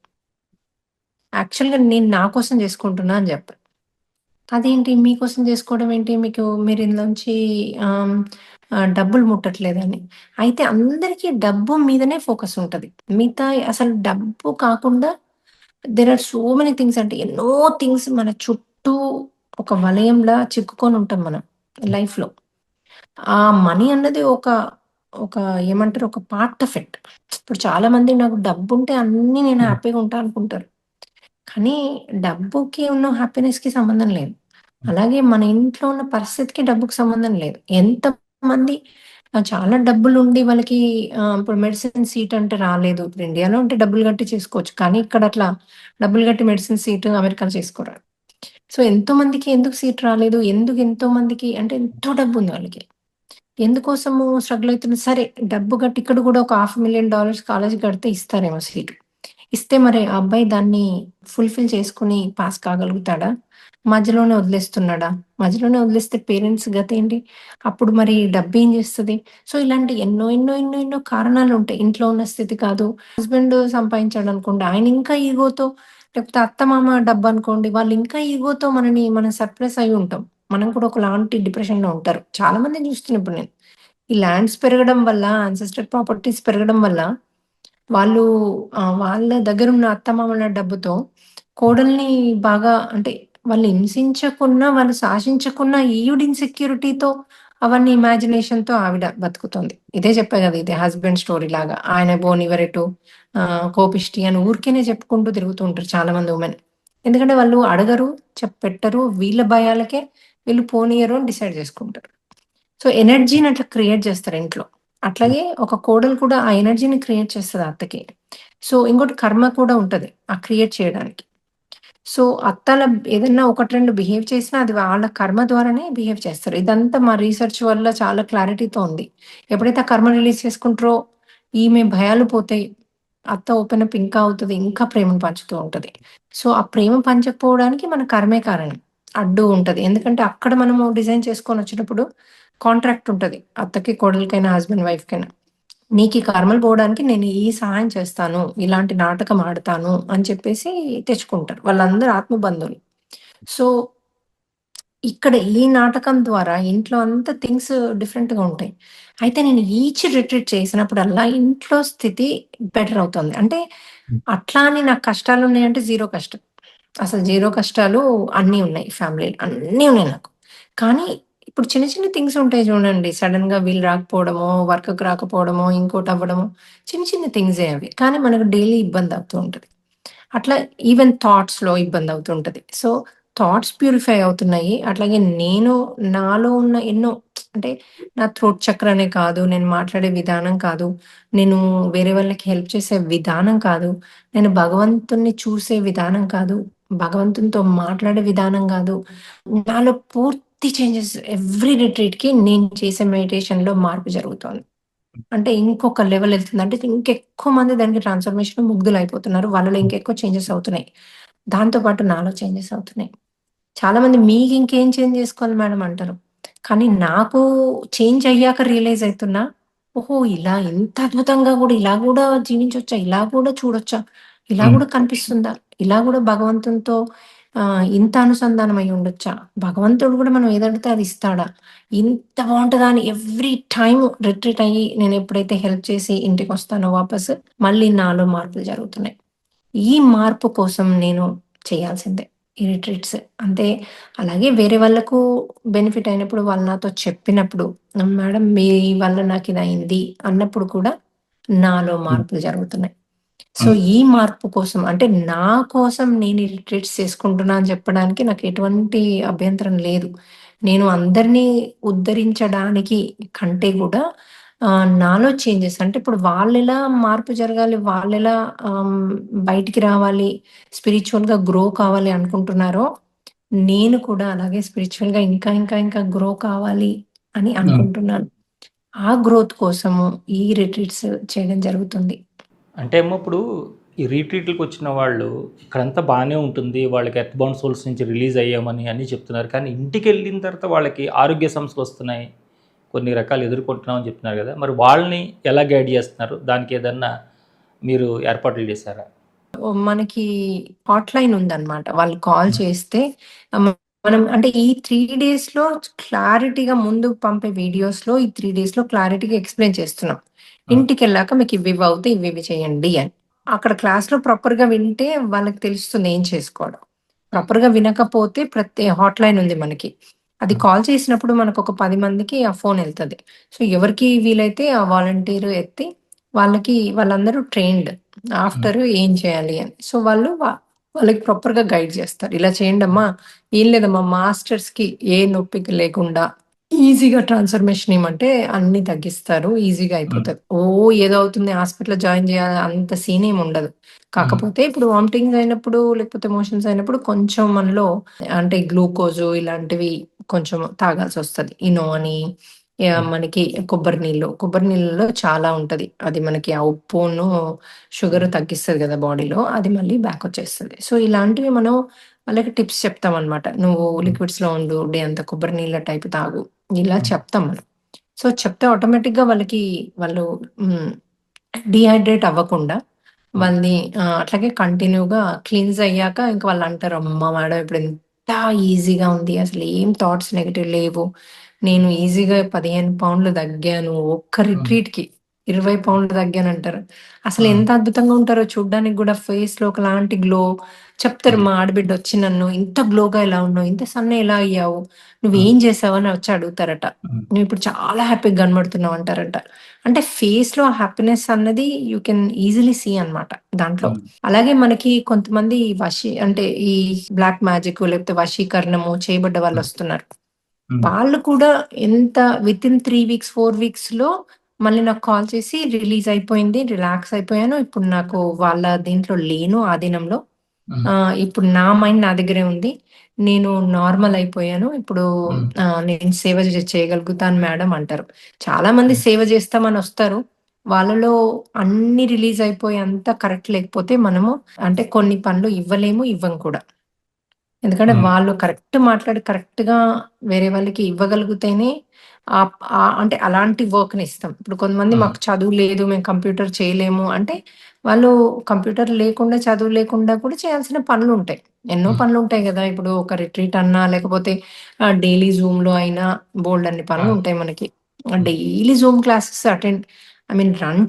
యాక్చువల్‌గా నేను నా కోసం జేసుకుంటున్నా అని జెప్పా. అదేంటి మీకోసం జేసుకోవడం ఏంటి? మీరు ఇందులోంచి ఆహ్, డబ్బులు ముట్టట్లేదని. అయితే అందరికీ డబ్బు మీదనే ఫోకస్ ఉంటది. మిగతా అసలు డబ్బు కాకుండా there are so many things అంటే ఎన్నో థింగ్స్ మన చుట్టూ ఒక వలయంలా చిక్కుకొని ఉంటాం మనం లైఫ్‌లో. ఆ మనీ అన్నది ఒక ఏమంటారు? ఒక పార్ట్ ఆఫ్ ఇట్. ఇప్పుడు చాలామంది నాకు డబ్బుంటే అన్నీ నేను హ్మ్. హ్యాపీగా ఉంటా అనుకుంటారు. కానీ డబ్బుకి ఉన్న హ్యాపీనెస్‌కి సంబంధం లేదు. అలాగే మన ఇంట్లో ఉన్న పరిస్థితికి డబ్బుకి సంబంధం లేదు. ఎంతమంది చాలా డబ్బులుండి వాళ్ళకి ఇప్పుడు మెడిసిన్ సీట్ అంటే రాలేదు. ఇప్పుడు ఇండియాలో ఉంటే డబ్బులు కట్టి చేసుకోవచ్చు. కానీ ఇక్కడ అట్లా డబ్బులు కట్టి మెడిసిన్ సీట్ అమెరికాలో చేసుకోరు. సో ఎంతోమందికి ఎందుకు సీట్ రాలేదు? ఎందుకు ఎంతోమందికి అంటే ఎంతో డబ్బుంది వాళ్ళకి. ఎందుకోసము స్ట్రగుల్ అయితున్నారు. సరే డబ్బు కట్టి ఇక్కడ కూడా ఒక $500,000 కాలేజ్‌కి కడితే ఇస్తారేమో సీటు. ఇస్తే మరి ఆ అబ్బాయి దాన్ని ఫుల్‌ఫిల్ చేసుకొని పాస్ కాగలుగుతాడా? మధ్యలోనే వదిలేస్తున్నాడా? మధ్యలోనే వదిలేస్తే పేరెంట్స్ గతేంటి? అప్పుడు మరి డబ్బేం చేస్తది? సో, ఇలాంటి ఎన్నో కారణాలుంటాయి. ఇంట్లో ఉన్న స్థితి కాదు. హస్బెండ్ సంపాదించాడనుకోండి, ఆయన ఇంకా ఈగోతో లేకపోతే అత్తమామ డబ్బనుకోండి, వాళ్ళు ఇంకా ఈగోతో మనం సర్ప్రైజ్ అయ్యి ఉంటాం. మనం కూడా ఒకలాంటి డిప్రెషన్‌లో ఉంటారు. చాలా మందిని చూస్తున్నా ఇప్పుడు నేను. ఈ ల్యాండ్స్ పెరగడం వల్ల, యాన్సెస్టర్ ప్రాపర్టీస్ పెరగడం వల్ల వాళ్ళు వాళ్ళ దగ్గరున్న అత్తమామల డబ్బుతో కోడల్ని బాగా అంటే వాళ్ళు హింసించకున్నా, వాళ్ళు శాసించకున్నా ఈవిడ ఇన్‌సెక్యూరిటీతో అవన్నీ ఇమాజినేషన్‌తో ఆవిడ బతుకుతోంది. ఇదే చెప్పా గదా! ఇదే హస్బెండ్ స్టోరీ లాగా. ఆయన బోనివరెటు కోపిష్టి అని ఊరికేనే చెప్పుకుంటూ తిరుగుతూ ఉంటారు చాలామంది వుమెన్. ఎందుకంటే వాళ్ళు అడగరు, పెట్టరు. వీళ్ళ భయాలకే వీళ్ళు పోనీయరు అని డిసైడ్ చేసుకుంటారు. సో, ఎనర్జీని అట్లా క్రియేట్ చేస్తారు ఇంట్లో. అట్లాగే ఒక కోడలు కూడా ఆ ఎనర్జీని క్రియేట్ చేస్తది అత్తకి. సో, ఇంకోటి కర్మ కూడా ఉంటది. ఆ క్రియేట్ చేయడానికి. సో, అత్తాల ఏదన్నా 1, 2 బిహేవ్ చేసినా అది వాళ్ళ కర్మ ద్వారానే బిహేవ్ చేస్తారు. ఇదంతా మా రీసెర్చ్ వల్ల చాలా క్లారిటీతో ఉంది. ఎప్పుడైతే ఆ కర్మ రిలీజ్ చేసుకుంటారో ఈమె భయాలు పోతాయి. అత్త ఓపెన్ అప్ ఇంకా అవుతది. ఇంకా ప్రేమను పంచుతూ ఉంటది. సో, ఆ ప్రేమ పంచకపోవడానికి మన కర్మే కారణం. అడ్డు ఉంటది. ఎందుకంటే అక్కడ మనము డిజైన్ చేసుకొనొచ్చినప్పుడు కాంట్రాక్ట్ ఉంటది. అత్తకి, కోడలికైనా, హస్బెండ్ వైఫ్‌కైనా. నీకీ కర్మలు పోవడానికి నేను ఈ సహాయం చేస్తాను. ఇలాంటి నాటకం ఆడతాను అని చెప్పేసి తెచ్చుకుంటారు. వాళ్ళందరూ ఆత్మబంధువులు. సో, ఇక్కడ ఈ నాటకం ద్వారా ఇంట్లో అంతా థింగ్స్ డిఫరెంట్‌గా ఉంటాయి. అయితే నేను ఈచ్ రిట్రీట్ చేసినప్పుడల్లా ఇంట్లో స్థితి బెటర్ అవుతుంది. అంటే హ్మ్. అట్లా అని నాకు కష్టాలున్నాయంటే జీరో కష్టం. అసలు జీరో కష్టాలు అన్నీ ఉన్నాయి ఫ్యామిలీలో. అన్నీ ఉన్నాయి నాకు. కానీ ఇప్పుడు చిన్న చిన్న థింగ్స్ ఉంటాయి చూడండి. సడెన్‌గా వీళ్ళు రాకపోవడమో, వర్క్‌కి రాకపోవడమో, ఇంకోటవ్వడమో చిన్న చిన్న థింగ్సే అవి. కానీ మనకు డైలీ ఇబ్బందవుతూ ఉంటది. అట్లా ఈవెన్ థాట్స్‌లో ఇబ్బందవుతుంటది. సో, థాట్స్ ప్యూరిఫై అవుతున్నాయి. అట్లాగే నేను నాలో ఉన్న ఎన్నో అంటే నా థ్రోట్ చక్రనే కాదు, నేను మాట్లాడే విధానం కాదు, నేను వేరే వాళ్ళకి హెల్ప్ చేసే విధానం కాదు, నేను భగవంతుడిని చూసే విధానం కాదు, భగవంతునితో మాట్లాడే విధానం గాదు. నాలో పూర్తి చేంజెస్ ఎవ్రీ రిట్రీట్‌కి నేను చేసే మెడిటేషన్‌లో మార్పు జరుగుతోంది. అంటే ఇంకొక లెవెల్ ఎళ్తుంది. అంటే ఇంకెక్కువ మంది దానికి ట్రాన్స్‌ఫర్మేషన్ ముగ్ధులయిపోతున్నారు. వాళ్ళలో ఇంకెక్కువ చేంజెస్ అవుతున్నాయి. దాంతో పాటు నాలో చేంజెస్ అవుతున్నాయి. చాలామంది మీకింకేం చేంజ్ జేసుకోవాలి మేడం అంటారు. కానీ నాకు చేంజ్ అయ్యాక రియలైజ్ అయితున్నా, ఓహో! ఇలా ఇంత అద్భుతంగా గూడా ఇలా గూడా జీవించొచ్చా? ఇలా గూడా చూడొచ్చా? ఇలా హ్మ్. గూడా కనిపిస్తుందా? ఇలా గూడా భగవంతునితో ఇంత అనుసంధానం అయ్యి ఉండొచ్చా? భగవంతుడు గూడా మనం ఏదడిగితే అది ఇస్తాడా? ఇంత బావుంటదా అని ఎవ్రీ టైమ్ రిట్రీట్ అయ్యి నేనెప్పుడైతే హెల్ప్ చేసి ఇంటికొస్తానో వాపసు, మళ్ళీ నాలో మార్పులు జరుగుతున్నాయి. ఈ మార్పు కోసం నేను చేయాల్సిందే. ఈ రిట్రీట్స్. అంటే అలాగే వేరే వాళ్ళకు బెనిఫిట్ అయినప్పుడు వాళ్ళు నాతో చెప్పినప్పుడు, మేడం మీ వల్ల నాకిదయింది అన్నప్పుడు కూడా నాలో హ్మ్. మార్పులు జరుగుతున్నాయి. సో, హ్మ్. ఈ మార్పు కోసం అంటే నా కోసం నేను ఈ రిట్రీట్స్ చేసుకుంటున్నా అని చెప్పడానికి నాకు ఎటువంటి అభ్యంతరం లేదు. నేను అందరినీ ఉద్ధరించడానికి కంటే గూడా నాలో చేంజెస్ అంటే ఇప్పుడు వాళ్ళెలా మార్పు జరగాలి, వాళ్ళెలా ఆహ్, బయటికి రావాలి, స్పిరిచ్యువల్‌గా గ్రో కావాలి అనుకుంటున్నారో, నేను కూడా అలాగే స్పిరిచ్యువల్‌గా ఇంకా గ్రో కావాలి అని హ్మ్. అనుకుంటున్నాను. ఆ గ్రోత్ కోసము ఈ రిట్రీట్స్ చేయడం జరుగుతుంది. అంటే ఏమో ఇప్పుడు ఈ రీట్రీట్‌లకి వచ్చిన వాళ్ళు ఇక్కడంతా బానే ఉంటుంది. వాళ్ళకి ఎర్త్ బౌండ్ సోల్స్ నుంచి రిలీజ్ అయ్యామని అన్నీ చెప్తున్నారు. కానీ ఇంటికెళ్ళిన తర్వాత వాళ్ళకి ఆరోగ్య సమస్యలొస్తున్నాయి. కొన్ని రకాలు ఎదుర్కొంటున్నామని చెప్తున్నారు గదా! మరి వాళ్ళని ఎలా గైడ్ చేస్తున్నారు? దానికేదన్నా మీరు ఏర్పాట్లు చేశారా? మనకి హాట్‌లైన్ ఉందన్నమాట. వాళ్ళు కాల్ హ్మ్. చేస్తే మ మనం అంటే ఈ 3 డేస్‌లో క్లారిటీగా ముందు పంపే వీడియోస్‌లో ఈ 3 డేస్‌లో క్లారిటీగా ఎక్స్‌ప్లెయిన్ చేస్తున్నాం. హ్మ్. ఇంటికెళ్ళాక మీకు ఇవివి అవుతాయి, ఇవివి చేయండి అని. అక్కడ క్లాస్‌లో ప్రాపర్‌గా వింటే వాళ్ళకి తెలుస్తుంది ఏం చేసుకోవడం. ప్రాపర్‌గా వినకపోతే హాట్‌లైన్ ఉంది మనకి. అది హ్మ్. కాల్ చేసినప్పుడు మనకొక 10 మందికి ఆ ఫోన్ ఎళ్తది. సో, ఎవరికి వీలైతే ఆ వాలంటీర్ ఎత్తి వాళ్ళందరూ ట్రైన్డ్. హ్మ్. ఆఫ్టర్ ఏం చేయాలి అని. సో, వాళ్ళకి ప్రాపర్‌గా గైడ్ చేస్తారు. ఇలా చేయండమ్మా, ఏం లేదమ్మా మాస్టర్స్‌కి ఏ నొప్పిక లేకుండా ఈజీగా ట్రాన్స్‌ఫర్మేషన్ ఇయ్యమంటే అన్నీ తగ్గిస్తారు. ఈజీగా హ్మ్. అయిపోతది. ఏదో అవుతుంది హాస్పిటల్‌లో జాయిన్ చేయాలి అంత సీన్ ఏమి ఉండదు. హ్మ్. కాకపోతే ఇప్పుడు వామిటింగ్స్ అయినప్పుడు, లేకపోతే మోషన్స్ అయినప్పుడు కొంచెం మనలో అంటే గ్లూకోజు ఇలాంటివి కొంచెం తాగాల్సొస్తది. ఇనో అని హ్మ్. మనకి కొబ్బరి నీళ్ళలో చాలా ఉంటది. అది మనకి ఆ ఉప్పును, షుగర్ హ్మ్. తగ్గిస్తది గదా బాడీలో. అది మళ్ళీ బ్యాకొచ్చేస్తది. సో, ఇలాంటివి మనం వాళ్ళకి టిప్స్ చెప్తామనమాట. నువ్వు హ్మ్. లిక్విడ్స్‌లో ఉండు. డే అంతా కొబ్బరి నీళ్ళ టైప్ తాగు. ఇలా హ్మ్. చెప్తాం మనం. సో, చెప్తే ఆటోమేటిక్‌గా వాళ్ళు హ్మ్. డీహైడ్రేట్ అవ్వకుండా హ్మ్. వాళ్ళని అట్లాగే కంటిన్యూగా క్లీన్స్ అయ్యాక ఇంక వాళ్ళంటారు, "అమ్మ మేడం ఇప్పుడు ఎంత ఈజీగా ఉంది. అసలు ఏం థాట్స్ నెగెటివ్ లేవు. నేను ఈజీగా 15 పౌండ్లు తగ్గాను. ఒక్క హ్మ్. రిట్రీట్‌కి 20 హ్మ్. పౌండ్లు తగ్గానంటారు." అసలు హ్మ్. ఎంత అద్భుతంగా ఉంటారో చూడ్డానికి గూడా ఫేస్‌లో ఒకలాంటి గ్లో చెప్తారు. హ్మ్. మా ఆడబిడ్డ వచ్చి నన్ను, "ఇంత గ్లోగా ఎలా ఉన్నావు? ఇంత సన్నగా ఎలా అయ్యావు? హ్మ్. నువ్వేం చేసావు?" అని వచ్చి అడుగుతారట. హ్మ్. "నువ్విప్పుడు చాలా హ్యాపీగా కనబడుతున్నావు" అంటారట. అంటే ఫేస్‌లో హ్యాపీనెస్ అన్నది యూ కెన్ ఈజిలీ సీ అన్నమాట దాంట్లో. హ్మ్. అలాగే మనకి కొంతమంది అంటే ఈ బ్లాక్ మ్యాజిక్ లేకపోతే వశీకరణము చేయబడ్డ హ్మ్. వాళ్ళొస్తున్నారు. హ్మ్. వాళ్ళు కూడా ఎంత వితిన్ 3 వీక్స్, 4 వీక్స్‌లో మళ్ళీ నాకు కాల్ చేసి రిలీజ్ అయిపోయింది. రిలాక్స్ అయిపోయాను. ఇప్పుడు నాకు వాళ్ళ దీంట్లో లేను ఆధీనంలో. హ్మ్. ఇప్పుడు నా మైండ్ నా దగ్గరే ఉంది. నేను నార్మల్ అయిపోయాను. ఇప్పుడు హ్మ్. నేను సేవ చేయగలుగుతాను మేడం అంటారు. చాలామంది హ్మ్. సేవ చేస్తామనొస్తారు. వాళ్ళలో అన్నీ రిలీజ్ అయిపోయి అంతా కరెక్ట్ లేకపోతే మనము అంటే కొన్ని పనులు ఇవ్వలేము, ఇవ్వం కూడా. ఎందుకంటే హ్మ్. వాళ్ళు కరెక్ట్ మాట్లాడి కరెక్ట్‌గా వేరే వాళ్ళకి ఇవ్వగలిగితేనే అంటే అలాంటి వర్క్‌ని ఇస్తాం. ఇప్పుడు కొంతమంది హ్మ్. మాకు చదువు లేదు, మేము కంప్యూటర్ చేయలేము అంటే, వాళ్ళు కంప్యూటర్ లేకుండా, చదువు లేకుండా కూడా చేయాల్సిన పనులుంటాయి. ఎన్నో హ్మ్. పనులుంటాయి గదా! ఇప్పుడు ఒక రిట్రీట్ అన్నా, లేకపోతే డైలీ జూమ్‌లో అయినా బోలెడన్ని ఆ! పనులుంటాయి మనకి. హ్మ్. డైలీ జూమ్ క్లాసెస్ రన్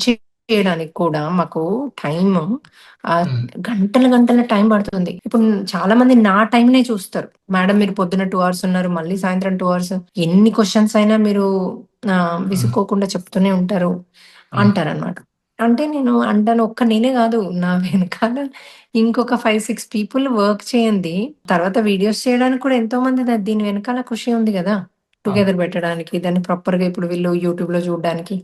చేయడానికి కూడా మాకు టైము ఆహ్, హ్మ్. గంటలు గంటల టైం పడుతుంది. ఇప్పుడు చాలామంది నా టైమ్‌నే చూస్తారు. మేడం మీరు పొద్దున్న 2 అవర్స్ ఉన్నారు. మళ్ళీ సాయంత్రం 2 అవర్స్ ఎన్ని క్వెషన్స్ అయినా మీరు హ్మ్. విసుక్కోకుండా చెప్తూనే ఉంటారు హ్మ్. అంటారనమాట. అంటే నేను అంటాను ఒక్క నేనే గాదు. నా వెనకాల ఇంకొక 5, 6 పీపుల్ వర్క్ చేయండి. తర్వాత వీడియోస్ చేయడానికి కూడా ఎంతో మంది దీని వెనకాల కృషి ఉంది గదా! అవును. టుగెదర్ పెట్టడానికి, దాన్ని ప్రాపర్‌గా ఇప్పుడు వీళ్ళు యూట్యూబ్‌లో చూడడానికి.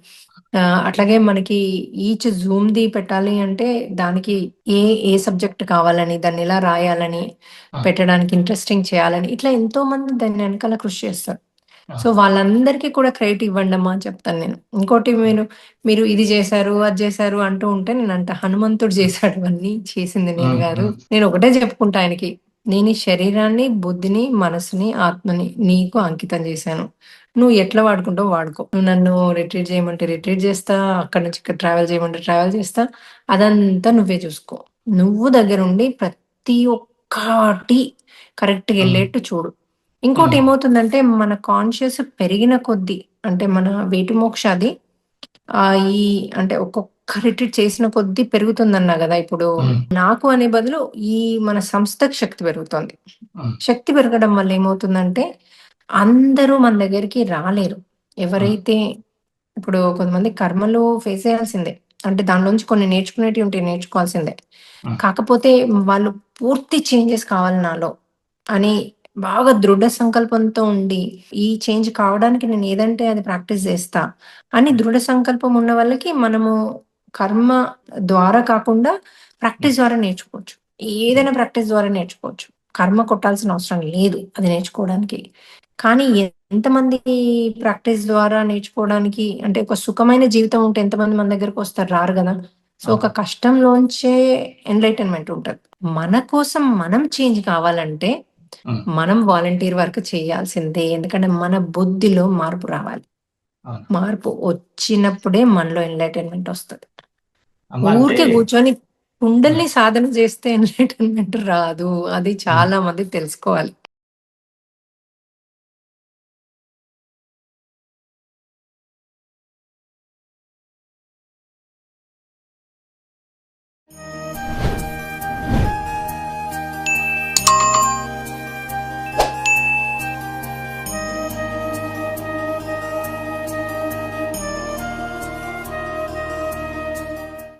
అట్లాగే మనకి ఈచ్ జూమ్‌ది పెట్టాలి అంటే దానికి ఏ, ఏ సబ్జెక్ట్ కావాలని, దాన్నెలా రాయాలని, ఆ! పెట్టడానికి ఇంట్రెస్టింగ్ చేయాలని, ఇట్లా ఎంతోమంది దాని వెనకాల కృషి చేస్తారు. ఆ! సో, వాళ్ళందరికీ కూడా క్రెడిట్ ఇవ్వండమ్మా అని చెప్తాను నేను. ఇంకోటి హ్మ్. మీరు ఇది జేశారు, అది జేశారు అంటూ ఉంటే నేనంటా హనుమంతుడు జేశాడు ఇవన్నీ, చేసింది నేను హ్మ్. గాదు. హ్మ్. నేను ఒకటే చెప్పుకుంటా ఆయనకి. నేను ఈ శరీరాన్ని, బుద్ధిని, మనసుని, ఆత్మని నీకు అంకితం జేశాను. నువ్వు ఎట్లా వాడుకుంటావో వాడుకో. నువ్వు నన్ను రిట్రీట్ చేయమంటే రిట్రీట్ జేస్తా. అక్కడి నుంచి ఇక్కడ ట్రావెల్ చేయమంటే ట్రావెల్ చేస్తా. అదంతా నువ్వే చూసుకో. నువ్వు దగ్గరుండి ప్రతి ఒక్కటి కరెక్ట్‌గా హ్మ్. ఎళ్ళేట్టు చూడు. హ్మ్. ఇంకోటేమవుతుందంటే మన కాన్షియస్ పెరిగిన కొద్దీ అంటే మన వేటి అది ఈ అంటే ఒక్కొక్క రిట్రీట్ చేసిన కొద్దీ పెరుగుతుందన్నా గదా! ఇప్పుడు హ్మ్. నాకు అనే బదులు ఈ మన సంస్థకి శక్తి పెరుగుతోంది. హ్మ్. శక్తి పెరగడం వల్ల ఏమవుతుందంటే, అందరూ మన దగ్గరికి రాలేరు. హ్మ్. ఎవరైతే ఇప్పుడు కొంతమంది కర్మలు ఫేస్ చేయాల్సిందే. అంటే దానిలోంచి కొన్ని నేర్చుకునేటివి ఉంటాయి, నేర్చుకోవాల్సిందే. హ్మ్. కాకపోతే వాళ్ళు పూర్తి చేంజెస్ కావాలి నాలో అని బాగా దృఢ సంకల్పంతో ఉండి, ఈ చేంజ్ కావడానికి నేను ఏదంటే అది ప్రాక్టీస్ చేస్తా అని హ్మ్. దృఢ సంకల్పం ఉన్న వాళ్ళకి మనము కర్మ ద్వారా కాకుండా హ్మ్. ప్రాక్టీస్ ద్వారా నేర్చుకోవచ్చు. హ్మ్. ఏదైనా ప్రాక్టీస్ ద్వారా నేర్చుకోవచ్చు. కర్మ కొట్టాల్సిన అవసరం లేదు అది నేర్చుకోవడానికి. కానీ ఎంతమంది ప్రాక్టీస్ ద్వారా నేర్చుకోవడానికి అంటే ఒక సుఖమైన జీవితం ఉంటే ఎంతమంది మన దగ్గరకొస్తారు? రారు గదా! సో ఒక కష్టంలోంచే ఎన్లైటన్మెంట్ ఉంటుంది. మన కోసం మనం చేంజ్ కావాలంటే ఉమ్, మనం వాలంటీర్ వర్క్ చేయాల్సిందే. ఎందుకంటే మన బుద్ధిలో మార్పు రావాలి. అవును. మార్పు వచ్చినప్పుడే మనలో ఎన్లైటన్మెంట్ వస్తుంది. అమ్మ అంటే ఊరికే కూర్చొని ఉమ్, కుండల్ని సాధన చేస్తే ఎన్లైటన్మెంట్ రాదు. అది ఉమ్. చాలా మంది తెలుసుకోవాలి.